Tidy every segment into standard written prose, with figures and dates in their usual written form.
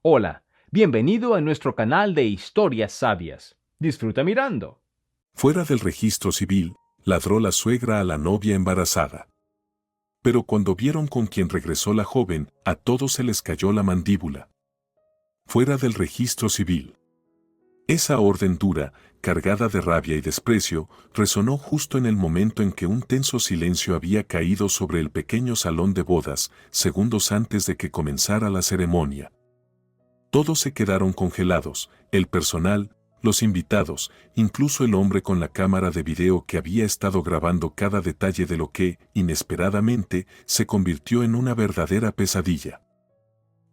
Hola, bienvenido a nuestro canal de historias sabias. Disfruta mirando. Fuera del registro civil, ladró la suegra a la novia embarazada. Pero cuando vieron con quién regresó la joven, a todos se les cayó la mandíbula. Fuera del registro civil. Esa orden dura, cargada de rabia y desprecio, resonó justo en el momento en que un tenso silencio había caído sobre el pequeño salón de bodas, segundos antes de que comenzara la ceremonia. Todos se quedaron congelados, el personal, los invitados, incluso el hombre con la cámara de video que había estado grabando cada detalle de lo que, inesperadamente, se convirtió en una verdadera pesadilla.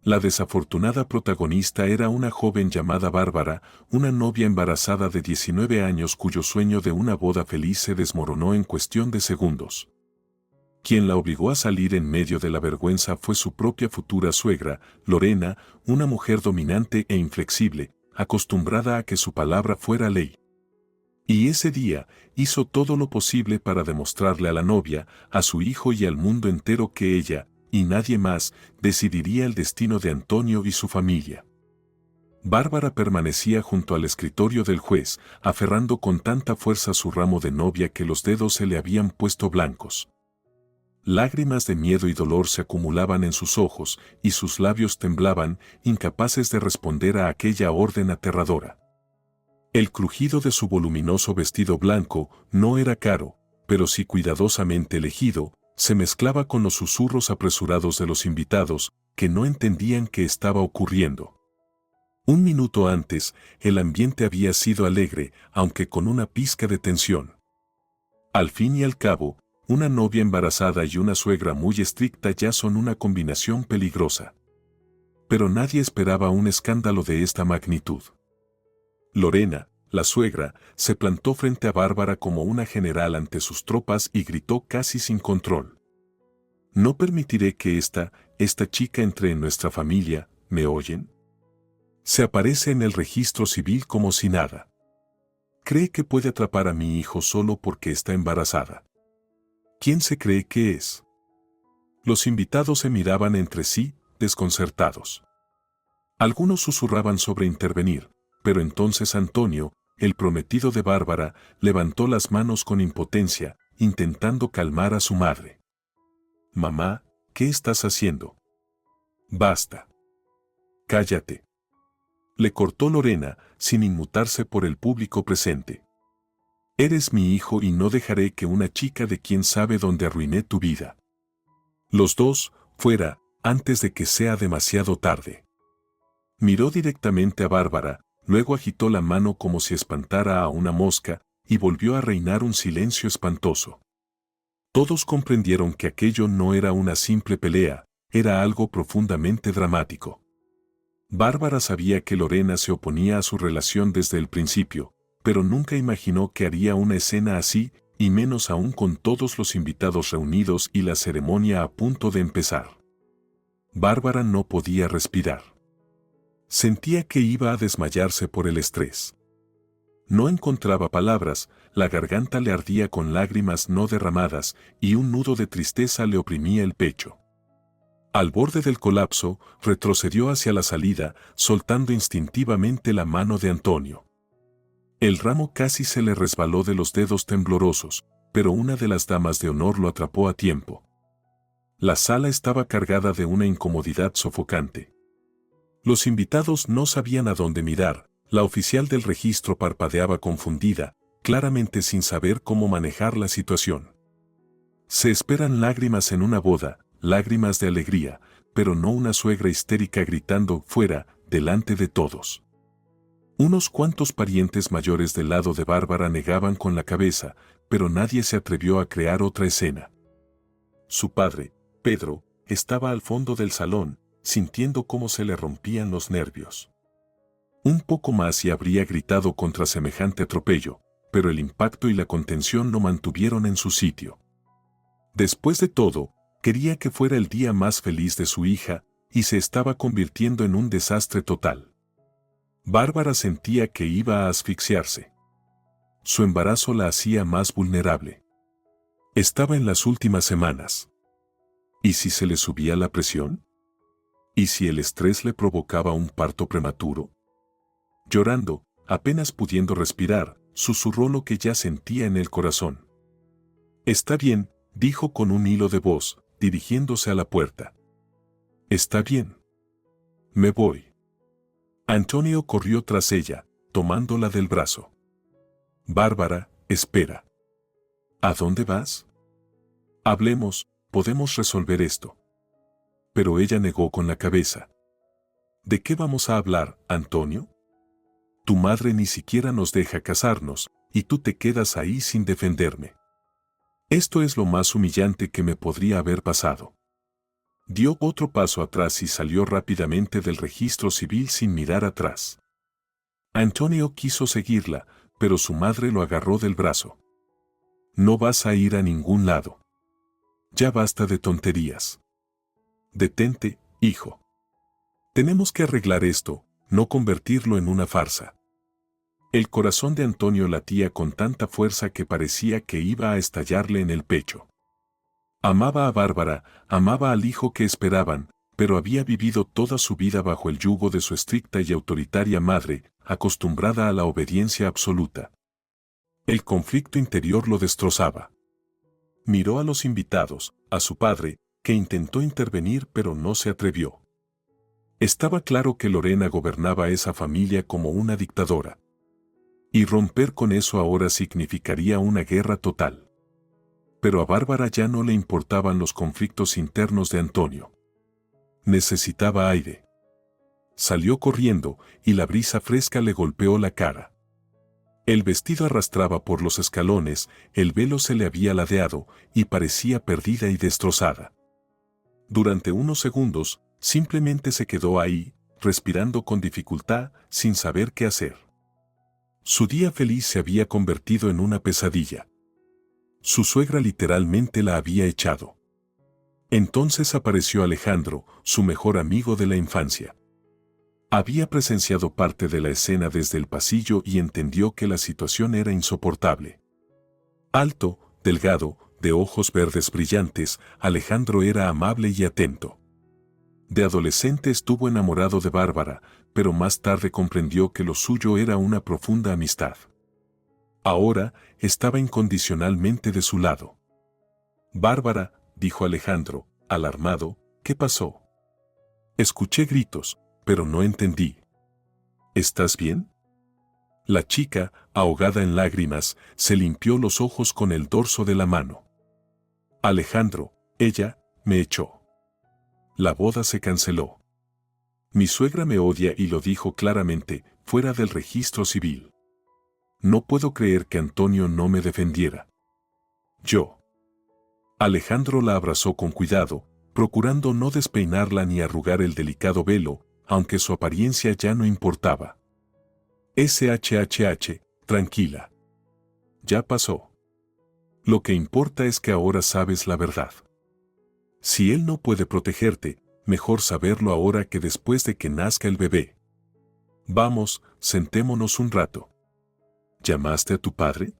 La desafortunada protagonista era una joven llamada Bárbara, una novia embarazada de 19 años cuyo sueño de una boda feliz se desmoronó en cuestión de segundos. Quien la obligó a salir en medio de la vergüenza fue su propia futura suegra, Lorena, una mujer dominante e inflexible, acostumbrada a que su palabra fuera ley. Y ese día hizo todo lo posible para demostrarle a la novia, a su hijo y al mundo entero que ella, y nadie más, decidiría el destino de Antonio y su familia. Bárbara permanecía junto al escritorio del juez, aferrando con tanta fuerza su ramo de novia que los dedos se le habían puesto blancos. Lágrimas de miedo y dolor se acumulaban en sus ojos, y sus labios temblaban, incapaces de responder a aquella orden aterradora. El crujido de su voluminoso vestido blanco no era caro, pero sí cuidadosamente elegido, se mezclaba con los susurros apresurados de los invitados, que no entendían qué estaba ocurriendo. Un minuto antes, el ambiente había sido alegre, aunque con una pizca de tensión. Al fin y al cabo, una novia embarazada y una suegra muy estricta ya son una combinación peligrosa. Pero nadie esperaba un escándalo de esta magnitud. Lorena, la suegra, se plantó frente a Bárbara como una general ante sus tropas y gritó casi sin control. No permitiré que esta chica entre en nuestra familia, ¿me oyen? Se aparece en el registro civil como si nada. Cree que puede atrapar a mi hijo solo porque está embarazada. ¿Quién se cree que es? Los invitados se miraban entre sí, desconcertados. Algunos susurraban sobre intervenir, pero entonces Antonio, el prometido de Bárbara, levantó las manos con impotencia, intentando calmar a su madre. «Mamá, ¿qué estás haciendo?» «Basta. Cállate», le cortó Lorena, sin inmutarse por el público presente. «Eres mi hijo y no dejaré que una chica de quién sabe dónde arruiné tu vida. Los dos, fuera, antes de que sea demasiado tarde». Miró directamente a Bárbara, luego agitó la mano como si espantara a una mosca, y volvió a reinar un silencio espantoso. Todos comprendieron que aquello no era una simple pelea, era algo profundamente dramático. Bárbara sabía que Lorena se oponía a su relación desde el principio, pero nunca imaginó que haría una escena así, y menos aún con todos los invitados reunidos y la ceremonia a punto de empezar. Bárbara no podía respirar. Sentía que iba a desmayarse por el estrés. No encontraba palabras, la garganta le ardía con lágrimas no derramadas y un nudo de tristeza le oprimía el pecho. Al borde del colapso, retrocedió hacia la salida, soltando instintivamente la mano de Antonio. El ramo casi se le resbaló de los dedos temblorosos, pero una de las damas de honor lo atrapó a tiempo. La sala estaba cargada de una incomodidad sofocante. Los invitados no sabían a dónde mirar, la oficial del registro parpadeaba confundida, claramente sin saber cómo manejar la situación. Se esperan lágrimas en una boda, lágrimas de alegría, pero no una suegra histérica gritando fuera, delante de todos. Unos cuantos parientes mayores del lado de Bárbara negaban con la cabeza, pero nadie se atrevió a crear otra escena. Su padre, Pedro, estaba al fondo del salón, sintiendo cómo se le rompían los nervios. Un poco más y habría gritado contra semejante atropello, pero el impacto y la contención lo mantuvieron en su sitio. Después de todo, quería que fuera el día más feliz de su hija, y se estaba convirtiendo en un desastre total. Bárbara sentía que iba a asfixiarse. Su embarazo la hacía más vulnerable. Estaba en las últimas semanas. ¿Y si se le subía la presión? ¿Y si el estrés le provocaba un parto prematuro? Llorando, apenas pudiendo respirar, susurró lo que ya sentía en el corazón. Está bien, dijo con un hilo de voz, dirigiéndose a la puerta. Está bien. Me voy. Antonio corrió tras ella, tomándola del brazo. Bárbara, espera. ¿A dónde vas? Hablemos, podemos resolver esto. Pero ella negó con la cabeza. ¿De qué vamos a hablar, Antonio? Tu madre ni siquiera nos deja casarnos, y tú te quedas ahí sin defenderme. Esto es lo más humillante que me podría haber pasado. Dio otro paso atrás y salió rápidamente del registro civil sin mirar atrás. Antonio quiso seguirla, pero su madre lo agarró del brazo. No vas a ir a ningún lado. Ya basta de tonterías. Detente, hijo. Tenemos que arreglar esto, no convertirlo en una farsa. El corazón de Antonio latía con tanta fuerza que parecía que iba a estallarle en el pecho. Amaba a Bárbara, amaba al hijo que esperaban, pero había vivido toda su vida bajo el yugo de su estricta y autoritaria madre, acostumbrada a la obediencia absoluta. El conflicto interior lo destrozaba. Miró a los invitados, a su padre, que intentó intervenir pero no se atrevió. Estaba claro que Lorena gobernaba esa familia como una dictadora. Y romper con eso ahora significaría una guerra total. Pero a Bárbara ya no le importaban los conflictos internos de Antonio. Necesitaba aire. Salió corriendo y la brisa fresca le golpeó la cara. El vestido arrastraba por los escalones, el velo se le había ladeado y parecía perdida y destrozada. Durante unos segundos, simplemente se quedó ahí, respirando con dificultad, sin saber qué hacer. Su día feliz se había convertido en una pesadilla. Su suegra literalmente la había echado. Entonces apareció Alejandro, su mejor amigo de la infancia. Había presenciado parte de la escena desde el pasillo y entendió que la situación era insoportable. Alto, delgado, de ojos verdes brillantes, Alejandro era amable y atento. De adolescente estuvo enamorado de Bárbara, pero más tarde comprendió que lo suyo era una profunda amistad. Ahora estaba incondicionalmente de su lado. Bárbara, dijo Alejandro, alarmado, ¿qué pasó? Escuché gritos, pero no entendí. ¿Estás bien? La chica, ahogada en lágrimas, se limpió los ojos con el dorso de la mano. Alejandro, ella, me echó. La boda se canceló. Mi suegra me odia y lo dijo claramente, fuera del registro civil. No puedo creer que Antonio no me defendiera. Yo. Alejandro la abrazó con cuidado, procurando no despeinarla ni arrugar el delicado velo, aunque su apariencia ya no importaba. SHHH, tranquila. Ya pasó. Lo que importa es que ahora sabes la verdad. Si él no puede protegerte, mejor saberlo ahora que después de que nazca el bebé. Vamos, sentémonos un rato. ¿Llamaste a tu padre?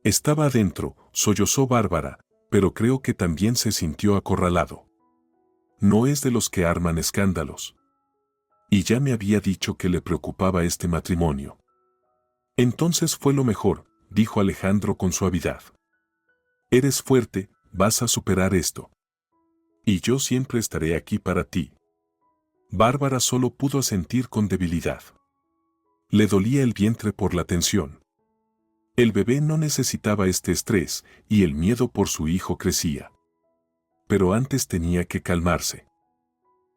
Estaba adentro, sollozó Bárbara, pero creo que también se sintió acorralado. No es de los que arman escándalos. Y ya me había dicho que le preocupaba este matrimonio. Entonces fue lo mejor, dijo Alejandro con suavidad. Eres fuerte, vas a superar esto. Y yo siempre estaré aquí para ti. Bárbara solo pudo asentir con debilidad. Le dolía el vientre por la tensión. El bebé no necesitaba este estrés y el miedo por su hijo crecía. Pero antes tenía que calmarse.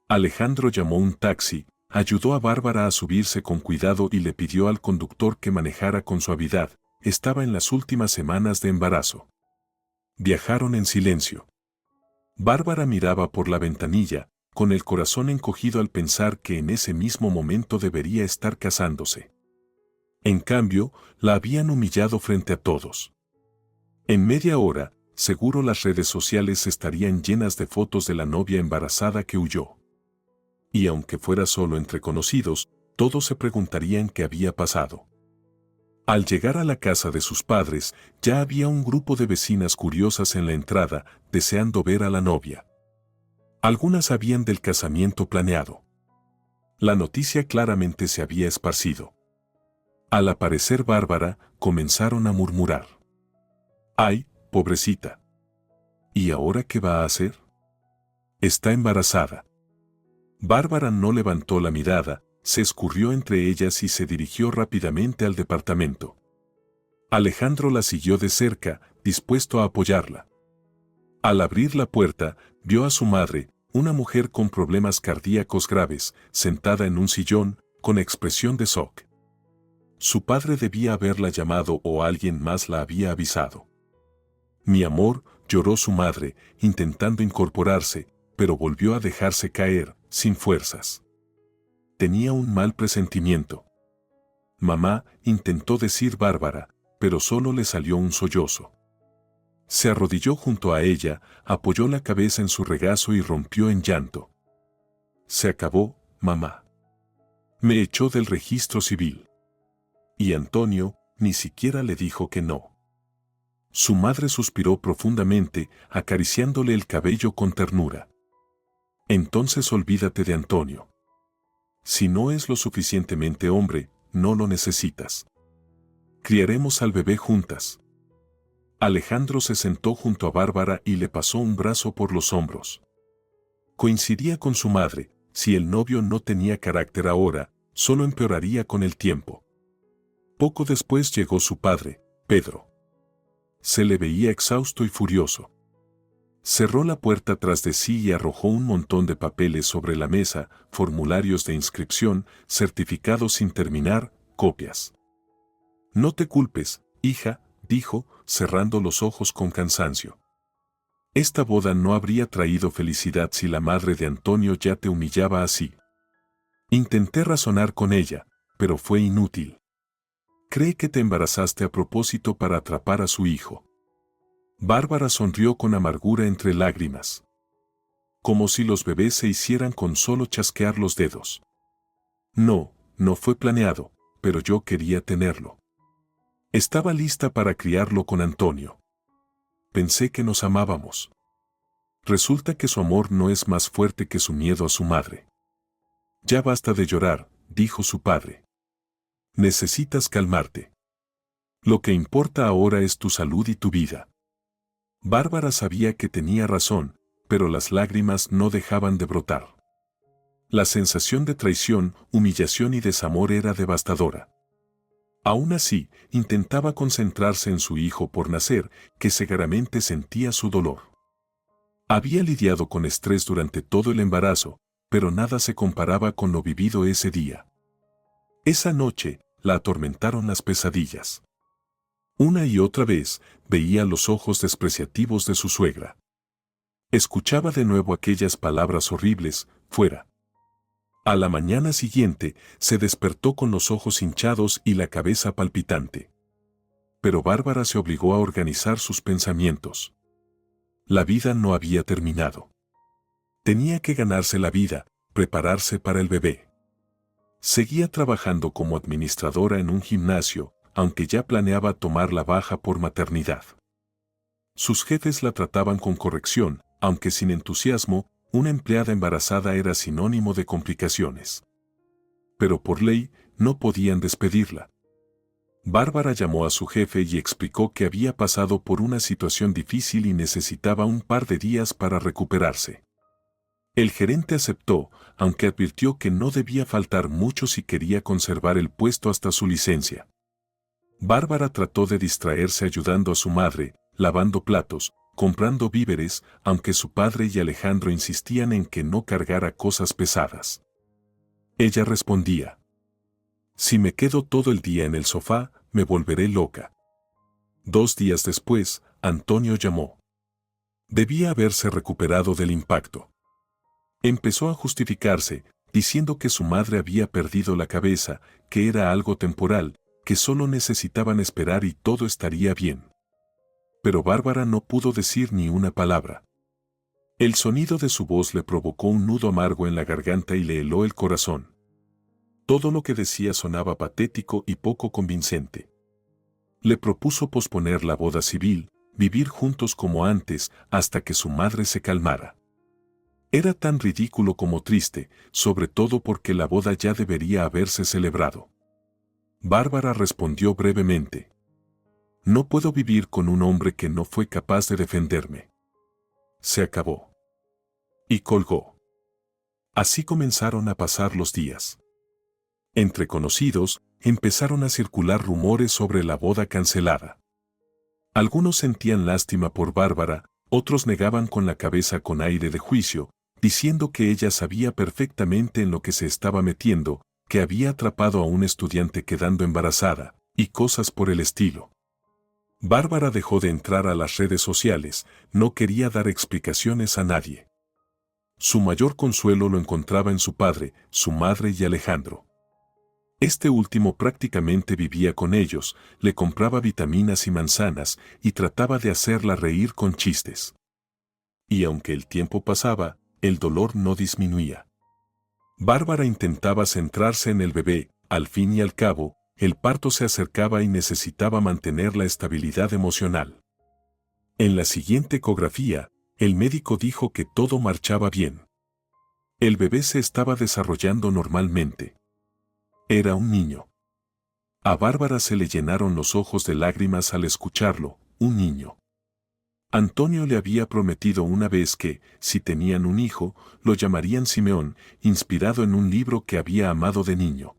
Alejandro llamó un taxi, ayudó a Bárbara a subirse con cuidado y le pidió al conductor que manejara con suavidad. Estaba en las últimas semanas de embarazo. Viajaron en silencio. Bárbara miraba por la ventanilla, con el corazón encogido al pensar que en ese mismo momento debería estar casándose. En cambio, la habían humillado frente a todos. En media hora, seguro las redes sociales estarían llenas de fotos de la novia embarazada que huyó. Y aunque fuera solo entre conocidos, todos se preguntarían qué había pasado. Al llegar a la casa de sus padres, ya había un grupo de vecinas curiosas en la entrada, deseando ver a la novia. Algunas sabían del casamiento planeado. La noticia claramente se había esparcido. Al aparecer Bárbara, comenzaron a murmurar. ¡Ay, pobrecita! ¿Y ahora qué va a hacer? Está embarazada. Bárbara no levantó la mirada, se escurrió entre ellas y se dirigió rápidamente al departamento. Alejandro la siguió de cerca, dispuesto a apoyarla. Al abrir la puerta, vio a su madre, una mujer con problemas cardíacos graves, sentada en un sillón, con expresión de shock. Su padre debía haberla llamado o alguien más la había avisado. Mi amor, lloró su madre, intentando incorporarse, pero volvió a dejarse caer, sin fuerzas. Tenía un mal presentimiento. Mamá, intentó decir Bárbara, pero solo le salió un sollozo. Se arrodilló junto a ella, apoyó la cabeza en su regazo y rompió en llanto. Se acabó, mamá. Me echó del registro civil. Y Antonio ni siquiera le dijo que no. Su madre suspiró profundamente, acariciándole el cabello con ternura. Entonces olvídate de Antonio. Si no es lo suficientemente hombre, no lo necesitas. Criaremos al bebé juntas. Alejandro se sentó junto a Bárbara y le pasó un brazo por los hombros. Coincidía con su madre, si el novio no tenía carácter ahora, solo empeoraría con el tiempo. Poco después llegó su padre, Pedro. Se le veía exhausto y furioso. Cerró la puerta tras de sí y arrojó un montón de papeles sobre la mesa, formularios de inscripción, certificados sin terminar, copias. No te culpes, hija, dijo, cerrando los ojos con cansancio. Esta boda no habría traído felicidad si la madre de Antonio ya te humillaba así. Intenté razonar con ella, pero fue inútil. Cree que te embarazaste a propósito para atrapar a su hijo. Bárbara sonrió con amargura entre lágrimas. Como si los bebés se hicieran con solo chasquear los dedos. No, no fue planeado, pero yo quería tenerlo. Estaba lista para criarlo con Antonio. Pensé que nos amábamos. Resulta que su amor no es más fuerte que su miedo a su madre. Ya basta de llorar, dijo su padre. Necesitas calmarte. Lo que importa ahora es tu salud y tu vida. Bárbara sabía que tenía razón, pero las lágrimas no dejaban de brotar. La sensación de traición, humillación y desamor era devastadora. Aún así, intentaba concentrarse en su hijo por nacer, que cegaramente sentía su dolor. Había lidiado con estrés durante todo el embarazo, pero nada se comparaba con lo vivido ese día. Esa noche, la atormentaron las pesadillas. Una y otra vez, veía los ojos despreciativos de su suegra. Escuchaba de nuevo aquellas palabras horribles, fuera. A la mañana siguiente, se despertó con los ojos hinchados y la cabeza palpitante. Pero Bárbara se obligó a organizar sus pensamientos. La vida no había terminado. Tenía que ganarse la vida, prepararse para el bebé. Seguía trabajando como administradora en un gimnasio, aunque ya planeaba tomar la baja por maternidad. Sus jefes la trataban con corrección, aunque sin entusiasmo, una empleada embarazada era sinónimo de complicaciones. Pero por ley, no podían despedirla. Bárbara llamó a su jefe y explicó que había pasado por una situación difícil y necesitaba un par de días para recuperarse. El gerente aceptó, aunque advirtió que no debía faltar mucho si quería conservar el puesto hasta su licencia. Bárbara trató de distraerse ayudando a su madre, lavando platos, comprando víveres, aunque su padre y Alejandro insistían en que no cargara cosas pesadas. Ella respondía: si me quedo todo el día en el sofá, me volveré loca. 2 días después, Antonio llamó. Debía haberse recuperado del impacto. Empezó a justificarse, diciendo que su madre había perdido la cabeza, que era algo temporal, que solo necesitaban esperar y todo estaría bien. Pero Bárbara no pudo decir ni una palabra. El sonido de su voz le provocó un nudo amargo en la garganta y le heló el corazón. Todo lo que decía sonaba patético y poco convincente. Le propuso posponer la boda civil, vivir juntos como antes, hasta que su madre se calmara. Era tan ridículo como triste, sobre todo porque la boda ya debería haberse celebrado. Bárbara respondió brevemente. No puedo vivir con un hombre que no fue capaz de defenderme. Se acabó. Y colgó. Así comenzaron a pasar los días. Entre conocidos, empezaron a circular rumores sobre la boda cancelada. Algunos sentían lástima por Bárbara, otros negaban con la cabeza con aire de juicio, diciendo que ella sabía perfectamente en lo que se estaba metiendo, que había atrapado a un estudiante quedando embarazada, y cosas por el estilo. Bárbara dejó de entrar a las redes sociales, no quería dar explicaciones a nadie. Su mayor consuelo lo encontraba en su padre, su madre y Alejandro. Este último prácticamente vivía con ellos, le compraba vitaminas y manzanas y trataba de hacerla reír con chistes. Y aunque el tiempo pasaba, el dolor no disminuía. Bárbara intentaba centrarse en el bebé, al fin y al cabo, el parto se acercaba y necesitaba mantener la estabilidad emocional. En la siguiente ecografía, el médico dijo que todo marchaba bien. El bebé se estaba desarrollando normalmente. Era un niño. A Bárbara se le llenaron los ojos de lágrimas al escucharlo, un niño. Antonio le había prometido una vez que, si tenían un hijo, lo llamarían Simeón, inspirado en un libro que había amado de niño.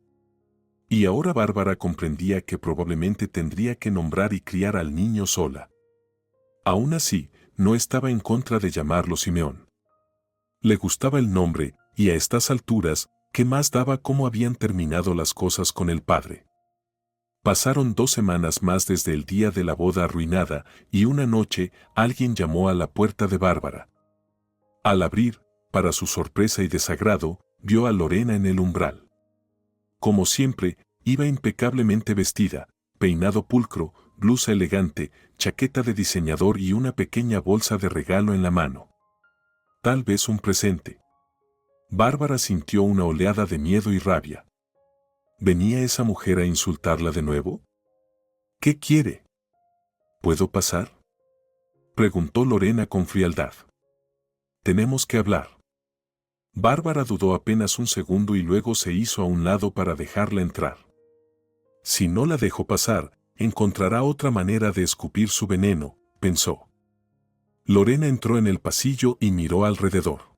Y ahora Bárbara comprendía que probablemente tendría que nombrar y criar al niño sola. Aún así, no estaba en contra de llamarlo Simeón. Le gustaba el nombre, y a estas alturas, ¿qué más daba cómo habían terminado las cosas con el padre? Pasaron 2 semanas más desde el día de la boda arruinada, y una noche, alguien llamó a la puerta de Bárbara. Al abrir, para su sorpresa y desagrado, vio a Lorena en el umbral. Como siempre, iba impecablemente vestida, peinado pulcro, blusa elegante, chaqueta de diseñador y una pequeña bolsa de regalo en la mano. Tal vez un presente. Bárbara sintió una oleada de miedo y rabia. ¿Venía esa mujer a insultarla de nuevo? ¿Qué quiere? ¿Puedo pasar?, preguntó Lorena con frialdad. Tenemos que hablar. Bárbara dudó apenas un segundo y luego se hizo a un lado para dejarla entrar. Si no la dejo pasar, encontrará otra manera de escupir su veneno, pensó. Lorena entró en el pasillo y miró alrededor.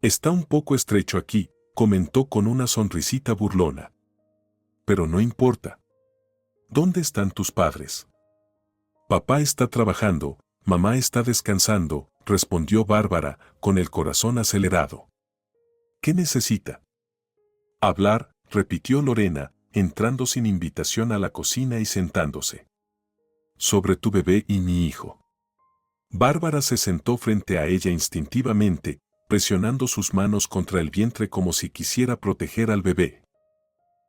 Está un poco estrecho aquí, comentó con una sonrisita burlona. Pero no importa. ¿Dónde están tus padres? Papá está trabajando, mamá está descansando, respondió Bárbara, con el corazón acelerado. ¿Qué necesita? Hablar, repitió Lorena, entrando sin invitación a la cocina y sentándose. Sobre tu bebé y mi hijo. Bárbara se sentó frente a ella instintivamente, presionando sus manos contra el vientre como si quisiera proteger al bebé.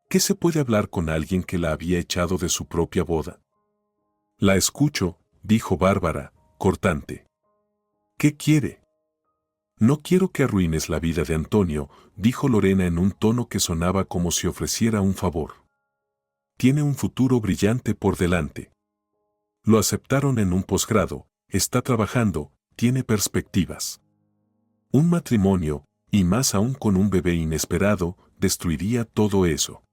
¿Qué se puede hablar con alguien que la había echado de su propia boda? La escucho, dijo Bárbara, cortante. ¿Qué quiere? No quiero que arruines la vida de Antonio, dijo Lorena en un tono que sonaba como si ofreciera un favor. Tiene un futuro brillante por delante. Lo aceptaron en un posgrado, está trabajando, tiene perspectivas. Un matrimonio, y más aún con un bebé inesperado, destruiría todo eso.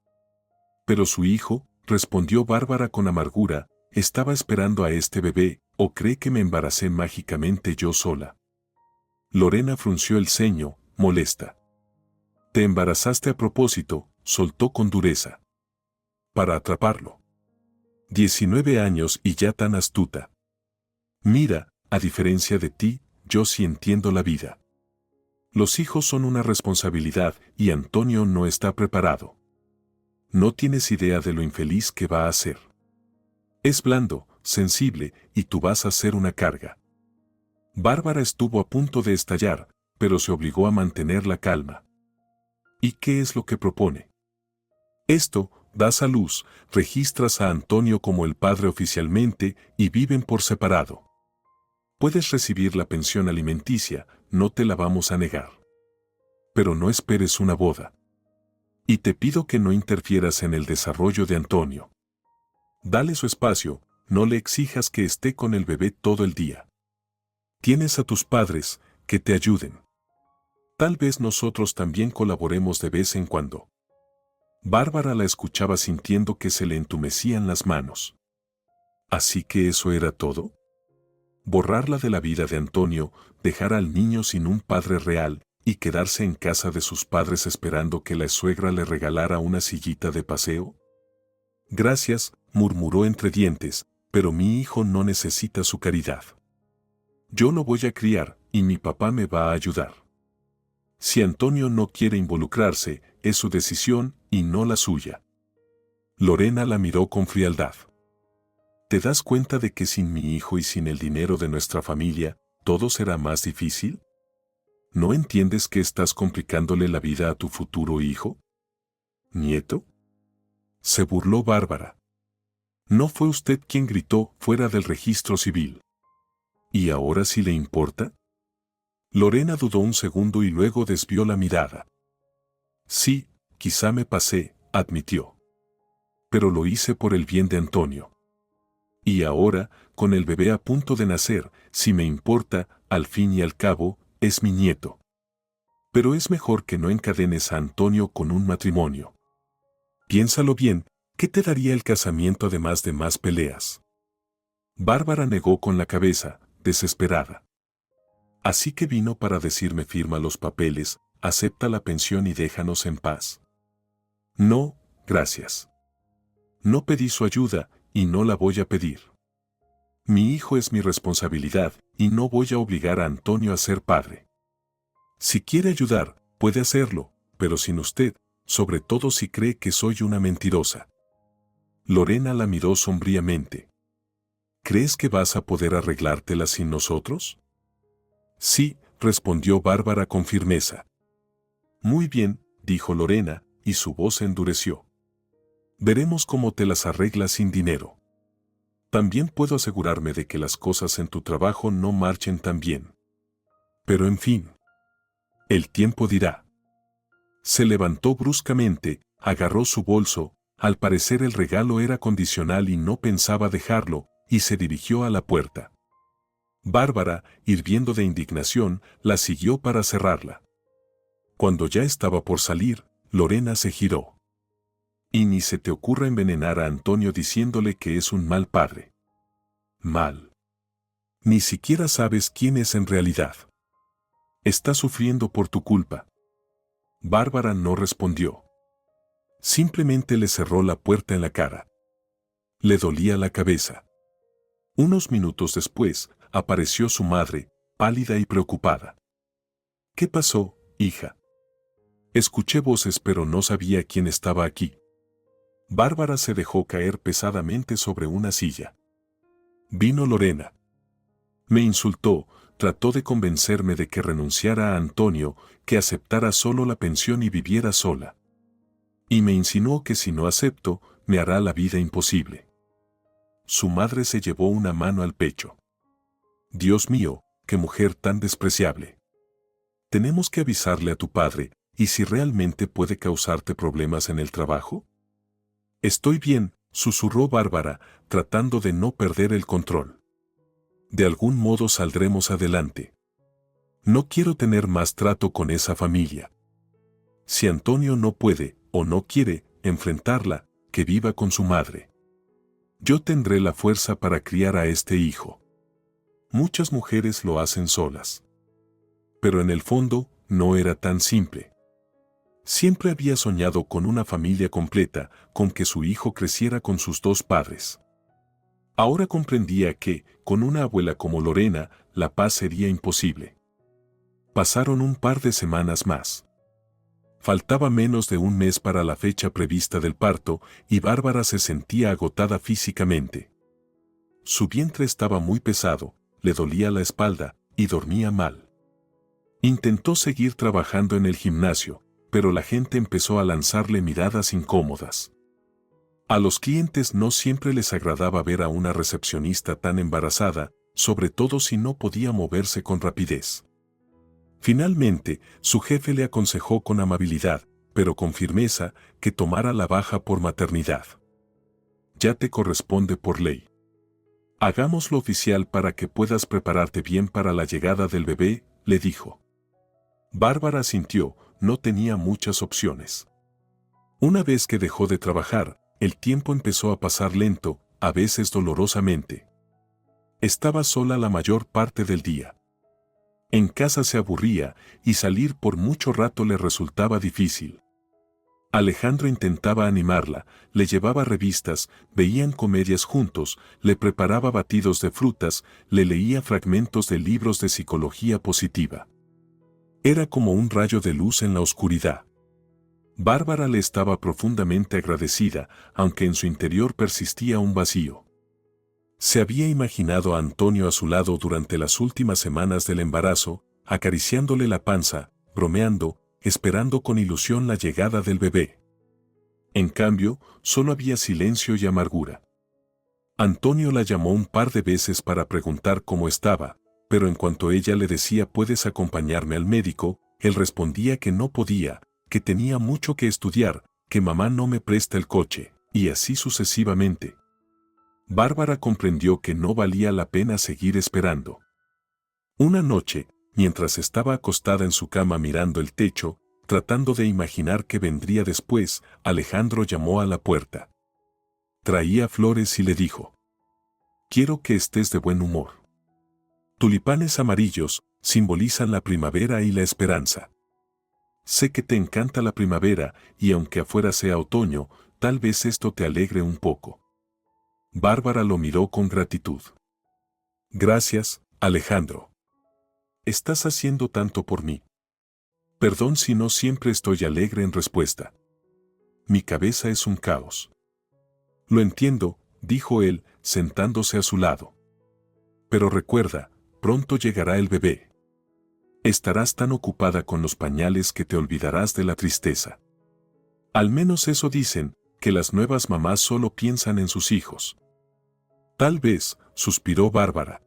Pero su hijo, respondió Bárbara con amargura, estaba esperando a este bebé, ¿o cree que me embaracé mágicamente yo sola? Lorena frunció el ceño, molesta. Te embarazaste a propósito, soltó con dureza. Para atraparlo. 19 años y ya tan astuta. Mira, a diferencia de ti, yo sí entiendo la vida. Los hijos son una responsabilidad y Antonio no está preparado. No tienes idea de lo infeliz que va a ser. Es blando, sensible, y tú vas a ser una carga. Bárbara estuvo a punto de estallar, pero se obligó a mantener la calma. ¿Y qué es lo que propone? Esto, das a luz, registras a Antonio como el padre oficialmente y viven por separado. Puedes recibir la pensión alimenticia, no te la vamos a negar. Pero no esperes una boda. Y te pido que no interfieras en el desarrollo de Antonio. Dale su espacio, no le exijas que esté con el bebé todo el día. Tienes a tus padres, que te ayuden. Tal vez nosotros también colaboremos de vez en cuando. Bárbara la escuchaba sintiendo que se le entumecían las manos. ¿Así que eso era todo? Borrarla de la vida de Antonio, dejar al niño sin un padre real y quedarse en casa de sus padres esperando que la suegra le regalara una sillita de paseo. Gracias, murmuró entre dientes, pero mi hijo no necesita su caridad. Yo lo voy a criar y mi papá me va a ayudar. Si Antonio no quiere involucrarse, es su decisión y no la suya. Lorena la miró con frialdad. ¿Te das cuenta de que sin mi hijo y sin el dinero de nuestra familia, todo será más difícil? ¿No entiendes que estás complicándole la vida a tu futuro hijo? ¿Nieto? Se burló Bárbara. No fue usted quien gritó fuera del registro civil. ¿Y ahora sí le importa? Lorena dudó un segundo y luego desvió la mirada. Sí, quizá me pasé, admitió. Pero lo hice por el bien de Antonio. Y ahora, con el bebé a punto de nacer, si me importa, al fin y al cabo, es mi nieto. Pero es mejor que no encadenes a Antonio con un matrimonio. Piénsalo bien, ¿qué te daría el casamiento además de más peleas? Bárbara negó con la cabeza, desesperada. Así que vino para decirme firma los papeles, acepta la pensión y déjanos en paz. No, gracias. No pedí su ayuda y no la voy a pedir. Mi hijo es mi responsabilidad y no voy a obligar a Antonio a ser padre. Si quiere ayudar, puede hacerlo, pero sin usted, sobre todo si cree que soy una mentirosa. Lorena la miró sombríamente. ¿Crees que vas a poder arreglártela sin nosotros? Sí, respondió Bárbara con firmeza. Muy bien, dijo Lorena, y su voz se endureció. Veremos cómo te las arreglas sin dinero. También puedo asegurarme de que las cosas en tu trabajo no marchen tan bien. Pero en fin, el tiempo dirá. Se levantó bruscamente, agarró su bolso, al parecer el regalo era condicional y no pensaba dejarlo, y se dirigió a la puerta. Bárbara, hirviendo de indignación, la siguió para cerrarla. Cuando ya estaba por salir, Lorena se giró. Y ni se te ocurra envenenar a Antonio diciéndole que es un mal padre. Mal. Ni siquiera sabes quién es en realidad. Está sufriendo por tu culpa. Bárbara no respondió. Simplemente le cerró la puerta en la cara. Le dolía la cabeza. Unos minutos después, apareció su madre, pálida y preocupada. ¿Qué pasó, hija? Escuché voces pero no sabía quién estaba aquí. Bárbara se dejó caer pesadamente sobre una silla. Vino Lorena. Me insultó, trató de convencerme de que renunciara a Antonio, que aceptara solo la pensión y viviera sola. Y me insinuó que si no acepto, me hará la vida imposible. Su madre se llevó una mano al pecho. Dios mío, qué mujer tan despreciable. Tenemos que avisarle a tu padre, ¿y si realmente puede causarte problemas en el trabajo? Estoy bien, susurró Bárbara, tratando de no perder el control. De algún modo saldremos adelante. No quiero tener más trato con esa familia. Si Antonio no puede, o no quiere, enfrentarla, que viva con su madre. Yo tendré la fuerza para criar a este hijo. Muchas mujeres lo hacen solas. Pero en el fondo, no era tan simple. Siempre había soñado con una familia completa, con que su hijo creciera con sus dos padres. Ahora comprendía que, con una abuela como Lorena, la paz sería imposible. Pasaron un par de semanas más. Faltaba menos de un mes para la fecha prevista del parto, y Bárbara se sentía agotada físicamente. Su vientre estaba muy pesado, le dolía la espalda, y dormía mal. Intentó seguir trabajando en el gimnasio, pero la gente empezó a lanzarle miradas incómodas. A los clientes no siempre les agradaba ver a una recepcionista tan embarazada, sobre todo si no podía moverse con rapidez. Finalmente, su jefe le aconsejó con amabilidad, pero con firmeza, que tomara la baja por maternidad. Ya te corresponde por ley. Hagámoslo oficial para que puedas prepararte bien para la llegada del bebé, le dijo. Bárbara sintió, no tenía muchas opciones. Una vez que dejó de trabajar, el tiempo empezó a pasar lento, a veces dolorosamente. Estaba sola la mayor parte del día. En casa se aburría y salir por mucho rato le resultaba difícil. Alejandro intentaba animarla, le llevaba revistas, veían comedias juntos, le preparaba batidos de frutas, le leía fragmentos de libros de psicología positiva. Era como un rayo de luz en la oscuridad. Bárbara le estaba profundamente agradecida, aunque en su interior persistía un vacío. Se había imaginado a Antonio a su lado durante las últimas semanas del embarazo, acariciándole la panza, bromeando, esperando con ilusión la llegada del bebé. En cambio, solo había silencio y amargura. Antonio la llamó un par de veces para preguntar cómo estaba, pero en cuanto ella le decía «¿Puedes acompañarme al médico?», él respondía que no podía, que tenía mucho que estudiar, que mamá no me presta el coche, y así sucesivamente. Bárbara comprendió que no valía la pena seguir esperando. Una noche, mientras estaba acostada en su cama mirando el techo, tratando de imaginar qué vendría después, Alejandro llamó a la puerta. Traía flores y le dijo: «Quiero que estés de buen humor. Tulipanes amarillos simbolizan la primavera y la esperanza. Sé que te encanta la primavera y aunque afuera sea otoño, tal vez esto te alegre un poco». Bárbara lo miró con gratitud. «Gracias, Alejandro. Estás haciendo tanto por mí. Perdón si no siempre estoy alegre en respuesta. Mi cabeza es un caos». «Lo entiendo», dijo él, sentándose a su lado. «Pero recuerda, pronto llegará el bebé. Estarás tan ocupada con los pañales que te olvidarás de la tristeza. Al menos eso dicen, que las nuevas mamás solo piensan en sus hijos». «Tal vez», suspiró Bárbara.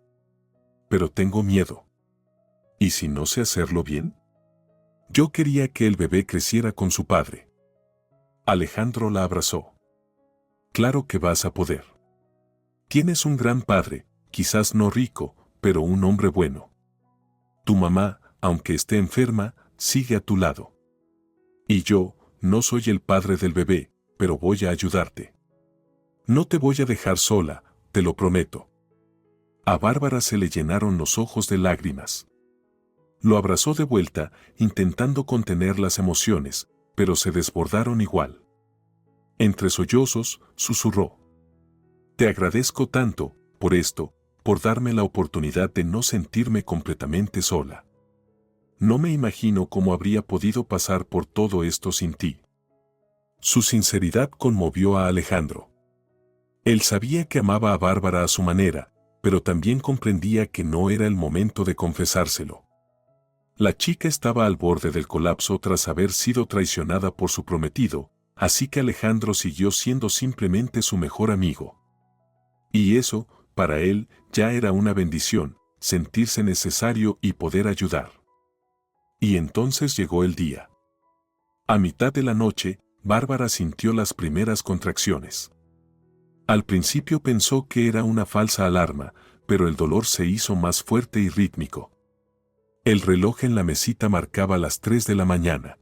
«Pero tengo miedo. ¿Y si no sé hacerlo bien? Yo quería que el bebé creciera con su padre». Alejandro la abrazó. «Claro que vas a poder. Tienes un gran padre, quizás no rico, pero un hombre bueno. Tu mamá, aunque esté enferma, sigue a tu lado. Y yo, no soy el padre del bebé, pero voy a ayudarte. No te voy a dejar sola, te lo prometo». A Bárbara se le llenaron los ojos de lágrimas. Lo abrazó de vuelta, intentando contener las emociones, pero se desbordaron igual. Entre sollozos, susurró: «Te agradezco tanto, por esto, por darme la oportunidad de no sentirme completamente sola. No me imagino cómo habría podido pasar por todo esto sin ti». Su sinceridad conmovió a Alejandro. Él sabía que amaba a Bárbara a su manera, pero también comprendía que no era el momento de confesárselo. La chica estaba al borde del colapso tras haber sido traicionada por su prometido, así que Alejandro siguió siendo simplemente su mejor amigo. Y eso, para él, ya era una bendición, sentirse necesario y poder ayudar. Y entonces llegó el día. A mitad de la noche, Bárbara sintió las primeras contracciones. Al principio pensó que era una falsa alarma, pero el dolor se hizo más fuerte y rítmico. El reloj en la mesita marcaba las 3 de la mañana.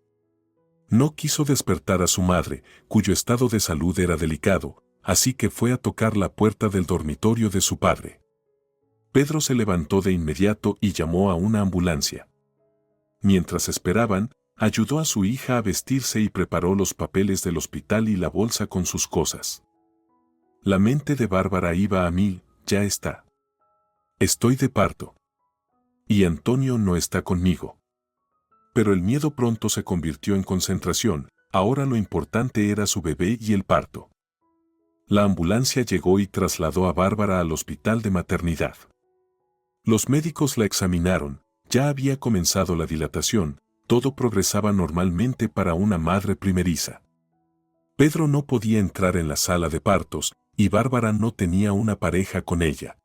No quiso despertar a su madre, cuyo estado de salud era delicado, así que fue a tocar la puerta del dormitorio de su padre. Pedro se levantó de inmediato y llamó a una ambulancia. Mientras esperaban, ayudó a su hija a vestirse y preparó los papeles del hospital y la bolsa con sus cosas. La mente de Bárbara iba a mil. «Ya está. Estoy de parto. Y Antonio no está conmigo». Pero el miedo pronto se convirtió en concentración, ahora lo importante era su bebé y el parto. La ambulancia llegó y trasladó a Bárbara al hospital de maternidad. Los médicos la examinaron, ya había comenzado la dilatación, todo progresaba normalmente para una madre primeriza. Pedro no podía entrar en la sala de partos, y Bárbara no tenía una pareja con ella.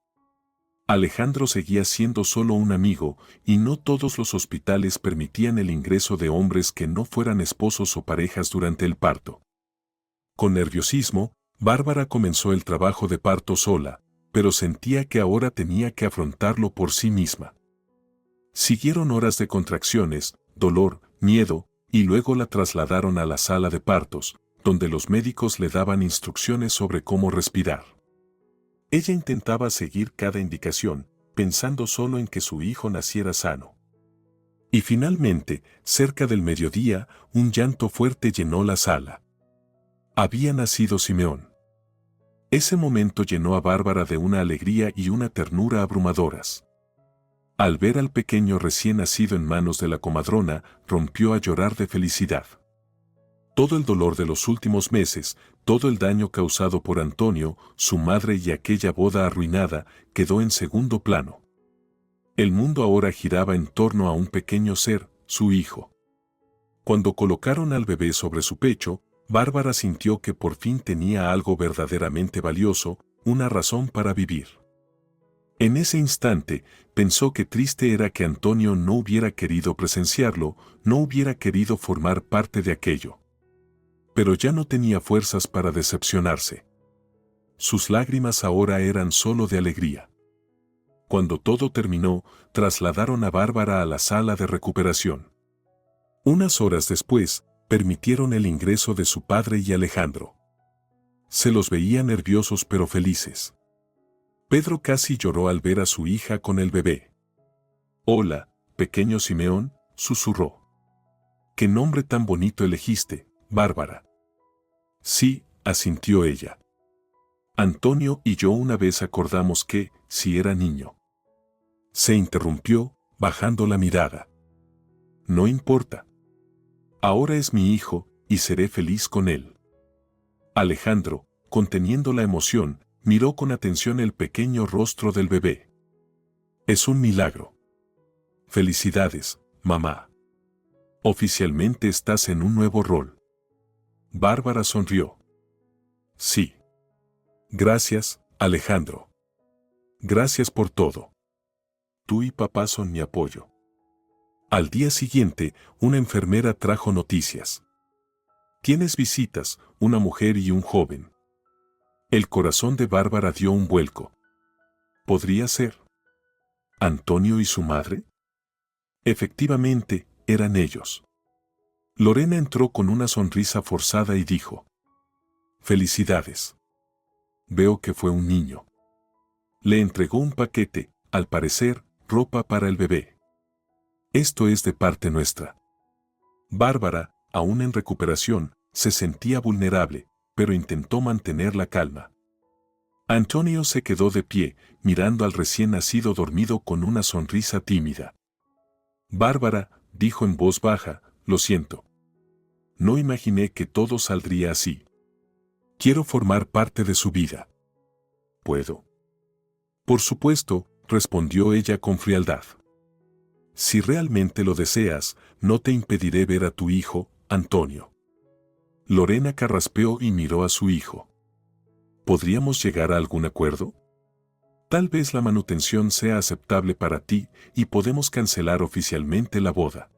Alejandro seguía siendo solo un amigo, y no todos los hospitales permitían el ingreso de hombres que no fueran esposos o parejas durante el parto. Con nerviosismo, Bárbara comenzó el trabajo de parto sola, pero sentía que ahora tenía que afrontarlo por sí misma. Siguieron horas de contracciones, dolor, miedo, y luego la trasladaron a la sala de partos, donde los médicos le daban instrucciones sobre cómo respirar. Ella intentaba seguir cada indicación, pensando solo en que su hijo naciera sano. Y finalmente, cerca del mediodía, un llanto fuerte llenó la sala. Había nacido Simeón. Ese momento llenó a Bárbara de una alegría y una ternura abrumadoras. Al ver al pequeño recién nacido en manos de la comadrona, rompió a llorar de felicidad. Todo el dolor de los últimos meses, todo el daño causado por Antonio, su madre y aquella boda arruinada, quedó en segundo plano. El mundo ahora giraba en torno a un pequeño ser, su hijo. Cuando colocaron al bebé sobre su pecho, Bárbara sintió que por fin tenía algo verdaderamente valioso, una razón para vivir. En ese instante, pensó que triste era que Antonio no hubiera querido presenciarlo, no hubiera querido formar parte de aquello. Pero ya no tenía fuerzas para decepcionarse. Sus lágrimas ahora eran solo de alegría. Cuando todo terminó, trasladaron a Bárbara a la sala de recuperación. Unas horas después, permitieron el ingreso de su padre y Alejandro. Se los veía nerviosos pero felices. Pedro casi lloró al ver a su hija con el bebé. «Hola, pequeño Simeón», susurró. «¿Qué nombre tan bonito elegiste, Bárbara?» «Sí», asintió ella. «Antonio y yo una vez acordamos que, si era niño». Se interrumpió, bajando la mirada. «No importa. Ahora es mi hijo, y seré feliz con él». Alejandro, conteniendo la emoción, miró con atención el pequeño rostro del bebé. «Es un milagro». «Felicidades, mamá. Oficialmente estás en un nuevo rol». Bárbara sonrió. «Sí. Gracias, Alejandro. Gracias por todo. Tú y papá son mi apoyo». Al día siguiente, una enfermera trajo noticias. «Tienes visitas, una mujer y un joven». El corazón de Bárbara dio un vuelco. ¿Podría ser Antonio y su madre? Efectivamente, eran ellos. Lorena entró con una sonrisa forzada y dijo: «Felicidades. Veo que fue un niño». Le entregó un paquete, al parecer, ropa para el bebé. «Esto es de parte nuestra». Bárbara, aún en recuperación, se sentía vulnerable, pero intentó mantener la calma. Antonio se quedó de pie, mirando al recién nacido dormido con una sonrisa tímida. «Bárbara», dijo en voz baja, «lo siento. No imaginé que todo saldría así. Quiero formar parte de su vida». «¿Puedo?» «Por supuesto», respondió ella con frialdad. «Si realmente lo deseas, no te impediré ver a tu hijo, Antonio». Lorena carraspeó y miró a su hijo. ¿Podríamos llegar a algún acuerdo? Tal vez la manutención sea aceptable para ti y podemos cancelar oficialmente la boda.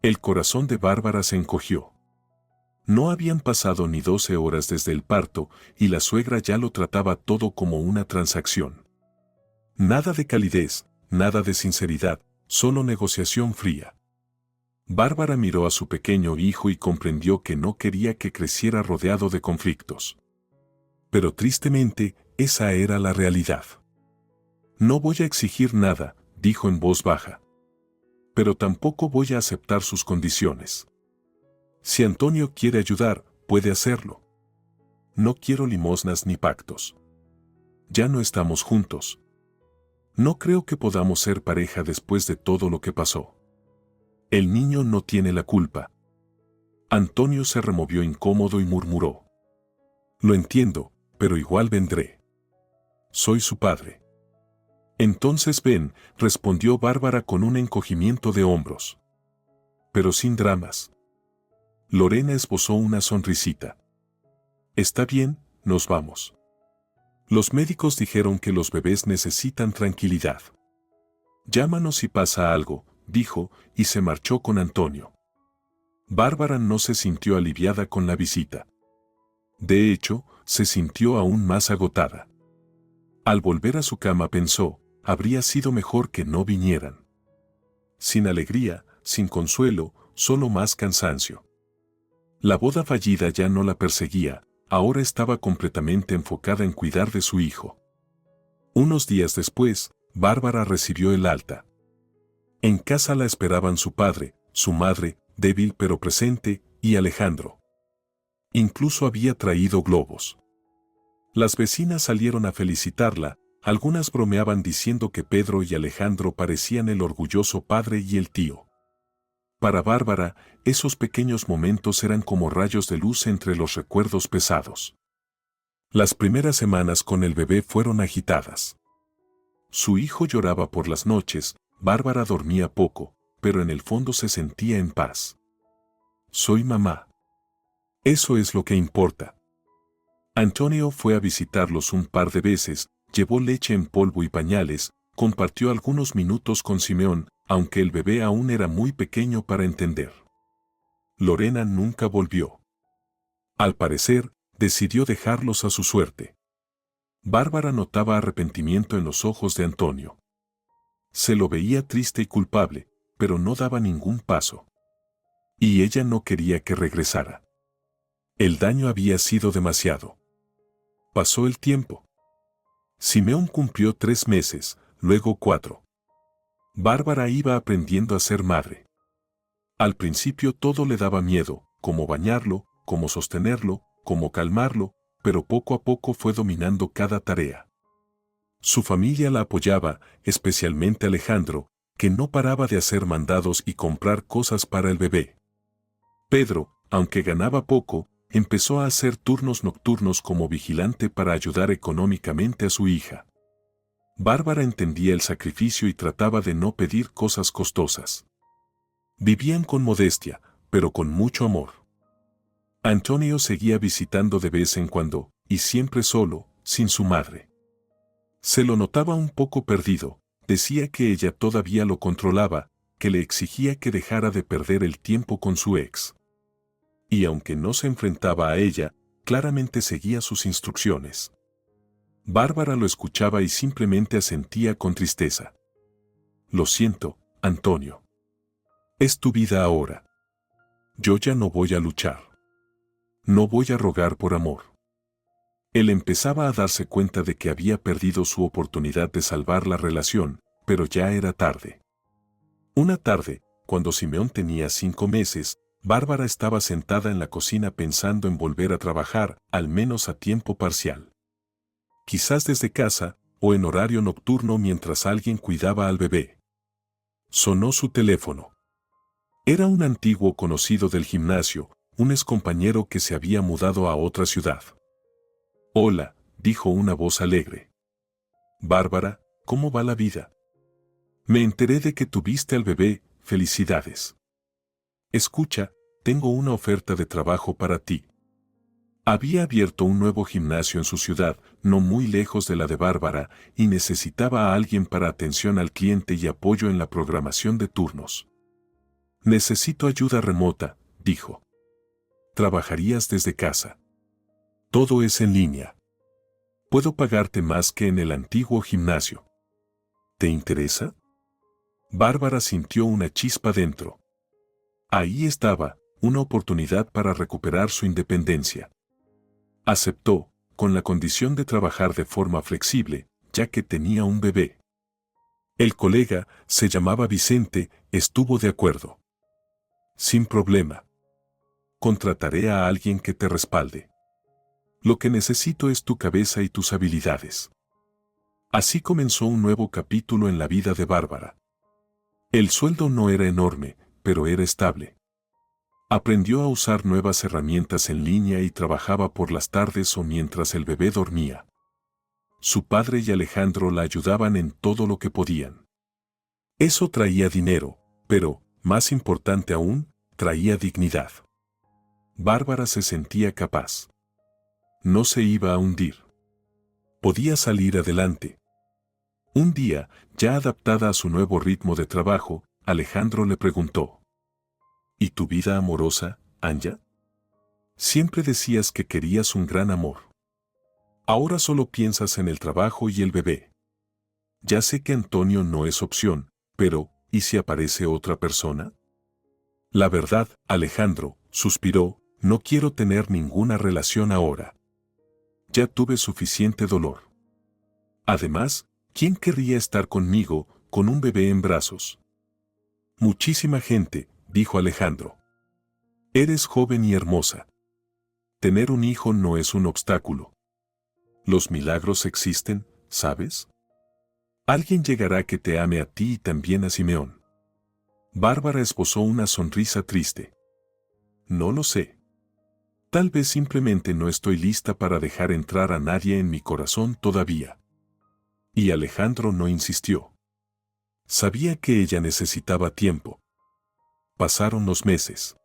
El corazón de Bárbara se encogió. No habían pasado ni 12 horas desde el parto y la suegra ya lo trataba todo como una transacción. Nada de calidez, nada de sinceridad, solo negociación fría. Bárbara miró a su pequeño hijo y comprendió que no quería que creciera rodeado de conflictos. Pero tristemente, esa era la realidad. «No voy a exigir nada», dijo en voz baja. «Pero tampoco voy a aceptar sus condiciones. Si Antonio quiere ayudar, puede hacerlo. No quiero limosnas ni pactos. Ya no estamos juntos. No creo que podamos ser pareja después de todo lo que pasó. El niño no tiene la culpa». Antonio se removió incómodo y murmuró: «Lo entiendo, pero igual vendré. Soy su padre». «Entonces ven», respondió Bárbara con un encogimiento de hombros. «Pero sin dramas». Lorena esbozó una sonrisita. «Está bien, nos vamos. Los médicos dijeron que los bebés necesitan tranquilidad. Llámanos si pasa algo», dijo, y se marchó con Antonio. Bárbara no se sintió aliviada con la visita. De hecho, se sintió aún más agotada. Al volver a su cama pensó, habría sido mejor que no vinieran. Sin alegría, sin consuelo, solo más cansancio. La boda fallida ya no la perseguía, ahora estaba completamente enfocada en cuidar de su hijo. Unos días después, Bárbara recibió el alta. En casa la esperaban su padre, su madre, débil pero presente, y Alejandro. Incluso había traído globos. Las vecinas salieron a felicitarla, algunas bromeaban diciendo que Pedro y Alejandro parecían el orgulloso padre y el tío. Para Bárbara, esos pequeños momentos eran como rayos de luz entre los recuerdos pesados. Las primeras semanas con el bebé fueron agitadas. Su hijo lloraba por las noches, Bárbara dormía poco, pero en el fondo se sentía en paz. Soy mamá. Eso es lo que importa. Antonio fue a visitarlos un par de veces, llevó leche en polvo y pañales, compartió algunos minutos con Simeón, aunque el bebé aún era muy pequeño para entender. Lorena nunca volvió. Al parecer, decidió dejarlos a su suerte. Bárbara notaba arrepentimiento en los ojos de Antonio. Se lo veía triste y culpable, pero no daba ningún paso. Y ella no quería que regresara. El daño había sido demasiado. Pasó el tiempo. Simeón cumplió 3 meses, luego 4. Bárbara iba aprendiendo a ser madre. Al principio todo le daba miedo, cómo bañarlo, cómo sostenerlo, cómo calmarlo, pero poco a poco fue dominando cada tarea. Su familia la apoyaba, especialmente Alejandro, que no paraba de hacer mandados y comprar cosas para el bebé. Pedro, aunque ganaba poco, empezó a hacer turnos nocturnos como vigilante para ayudar económicamente a su hija. Bárbara entendía el sacrificio y trataba de no pedir cosas costosas. Vivían con modestia, pero con mucho amor. Antonio seguía visitando de vez en cuando, y siempre solo, sin su madre. Se lo notaba un poco perdido, decía que ella todavía lo controlaba, que le exigía que dejara de perder el tiempo con su ex. Y aunque no se enfrentaba a ella, claramente seguía sus instrucciones. Bárbara lo escuchaba y simplemente asentía con tristeza. Lo siento, Antonio. Es tu vida ahora. Yo ya no voy a luchar. No voy a rogar por amor. Él empezaba a darse cuenta de que había perdido su oportunidad de salvar la relación, pero ya era tarde. Una tarde, cuando Simeón tenía 5 meses, Bárbara estaba sentada en la cocina pensando en volver a trabajar, al menos a tiempo parcial. Quizás desde casa, o en horario nocturno mientras alguien cuidaba al bebé. Sonó su teléfono. Era un antiguo conocido del gimnasio, un excompañero que se había mudado a otra ciudad. Hola, dijo una voz alegre. Bárbara, ¿cómo va la vida? Me enteré de que tuviste al bebé, felicidades. Escucha, tengo una oferta de trabajo para ti. Había abierto un nuevo gimnasio en su ciudad, no muy lejos de la de Bárbara, y necesitaba a alguien para atención al cliente y apoyo en la programación de turnos. Necesito ayuda remota, dijo. Trabajarías desde casa. Todo es en línea. Puedo pagarte más que en el antiguo gimnasio. ¿Te interesa? Bárbara sintió una chispa dentro. Ahí estaba, una oportunidad para recuperar su independencia. Aceptó, con la condición de trabajar de forma flexible, ya que tenía un bebé. El colega, se llamaba Vicente, estuvo de acuerdo. Sin problema. Contrataré a alguien que te respalde. Lo que necesito es tu cabeza y tus habilidades. Así comenzó un nuevo capítulo en la vida de Bárbara. El sueldo no era enorme, pero era estable. Aprendió a usar nuevas herramientas en línea y trabajaba por las tardes o mientras el bebé dormía. Su padre y Alejandro la ayudaban en todo lo que podían. Eso traía dinero, pero, más importante aún, traía dignidad. Bárbara se sentía capaz. No se iba a hundir. Podía salir adelante. Un día, ya adaptada a su nuevo ritmo de trabajo, Alejandro le preguntó: ¿Y tu vida amorosa, Anya? Siempre decías que querías un gran amor. Ahora solo piensas en el trabajo y el bebé. Ya sé que Antonio no es opción, pero, ¿y si aparece otra persona? La verdad, Alejandro, suspiró, no quiero tener ninguna relación ahora. Ya tuve suficiente dolor. Además, ¿quién querría estar conmigo, con un bebé en brazos? Muchísima gente, dijo Alejandro. Eres joven y hermosa. Tener un hijo no es un obstáculo. Los milagros existen, ¿sabes? Alguien llegará que te ame a ti y también a Simeón. Bárbara esbozó una sonrisa triste. No lo sé. Tal vez simplemente no estoy lista para dejar entrar a nadie en mi corazón todavía. Y Alejandro no insistió. Sabía que ella necesitaba tiempo. Pasaron los meses.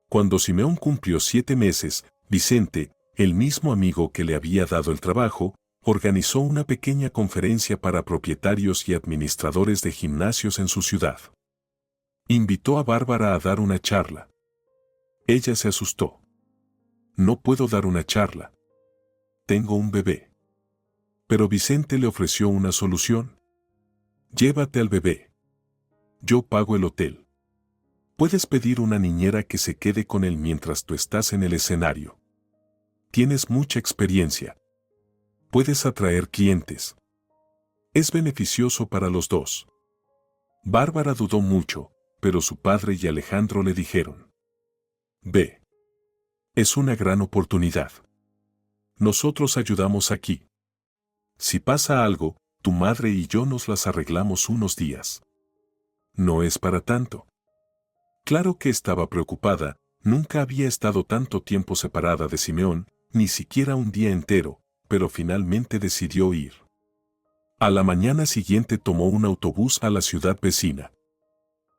Cuando Simeón cumplió 7 meses, Vicente, el mismo amigo que le había dado el trabajo, organizó una pequeña conferencia para propietarios y administradores de gimnasios en su ciudad. Invitó a Bárbara a dar una charla. Ella se asustó. No puedo dar una charla. Tengo un bebé. Pero Vicente le ofreció una solución. Llévate al bebé. Yo pago el hotel. Puedes pedir una niñera que se quede con él mientras tú estás en el escenario. Tienes mucha experiencia. Puedes atraer clientes. Es beneficioso para los dos. Bárbara dudó mucho, pero su padre y Alejandro le dijeron: Ve. Es una gran oportunidad. Nosotros ayudamos aquí. Si pasa algo, tu madre y yo nos las arreglamos unos días. No es para tanto. Claro que estaba preocupada, nunca había estado tanto tiempo separada de Simeón, ni siquiera un día entero, pero finalmente decidió ir. A la mañana siguiente tomó un autobús a la ciudad vecina.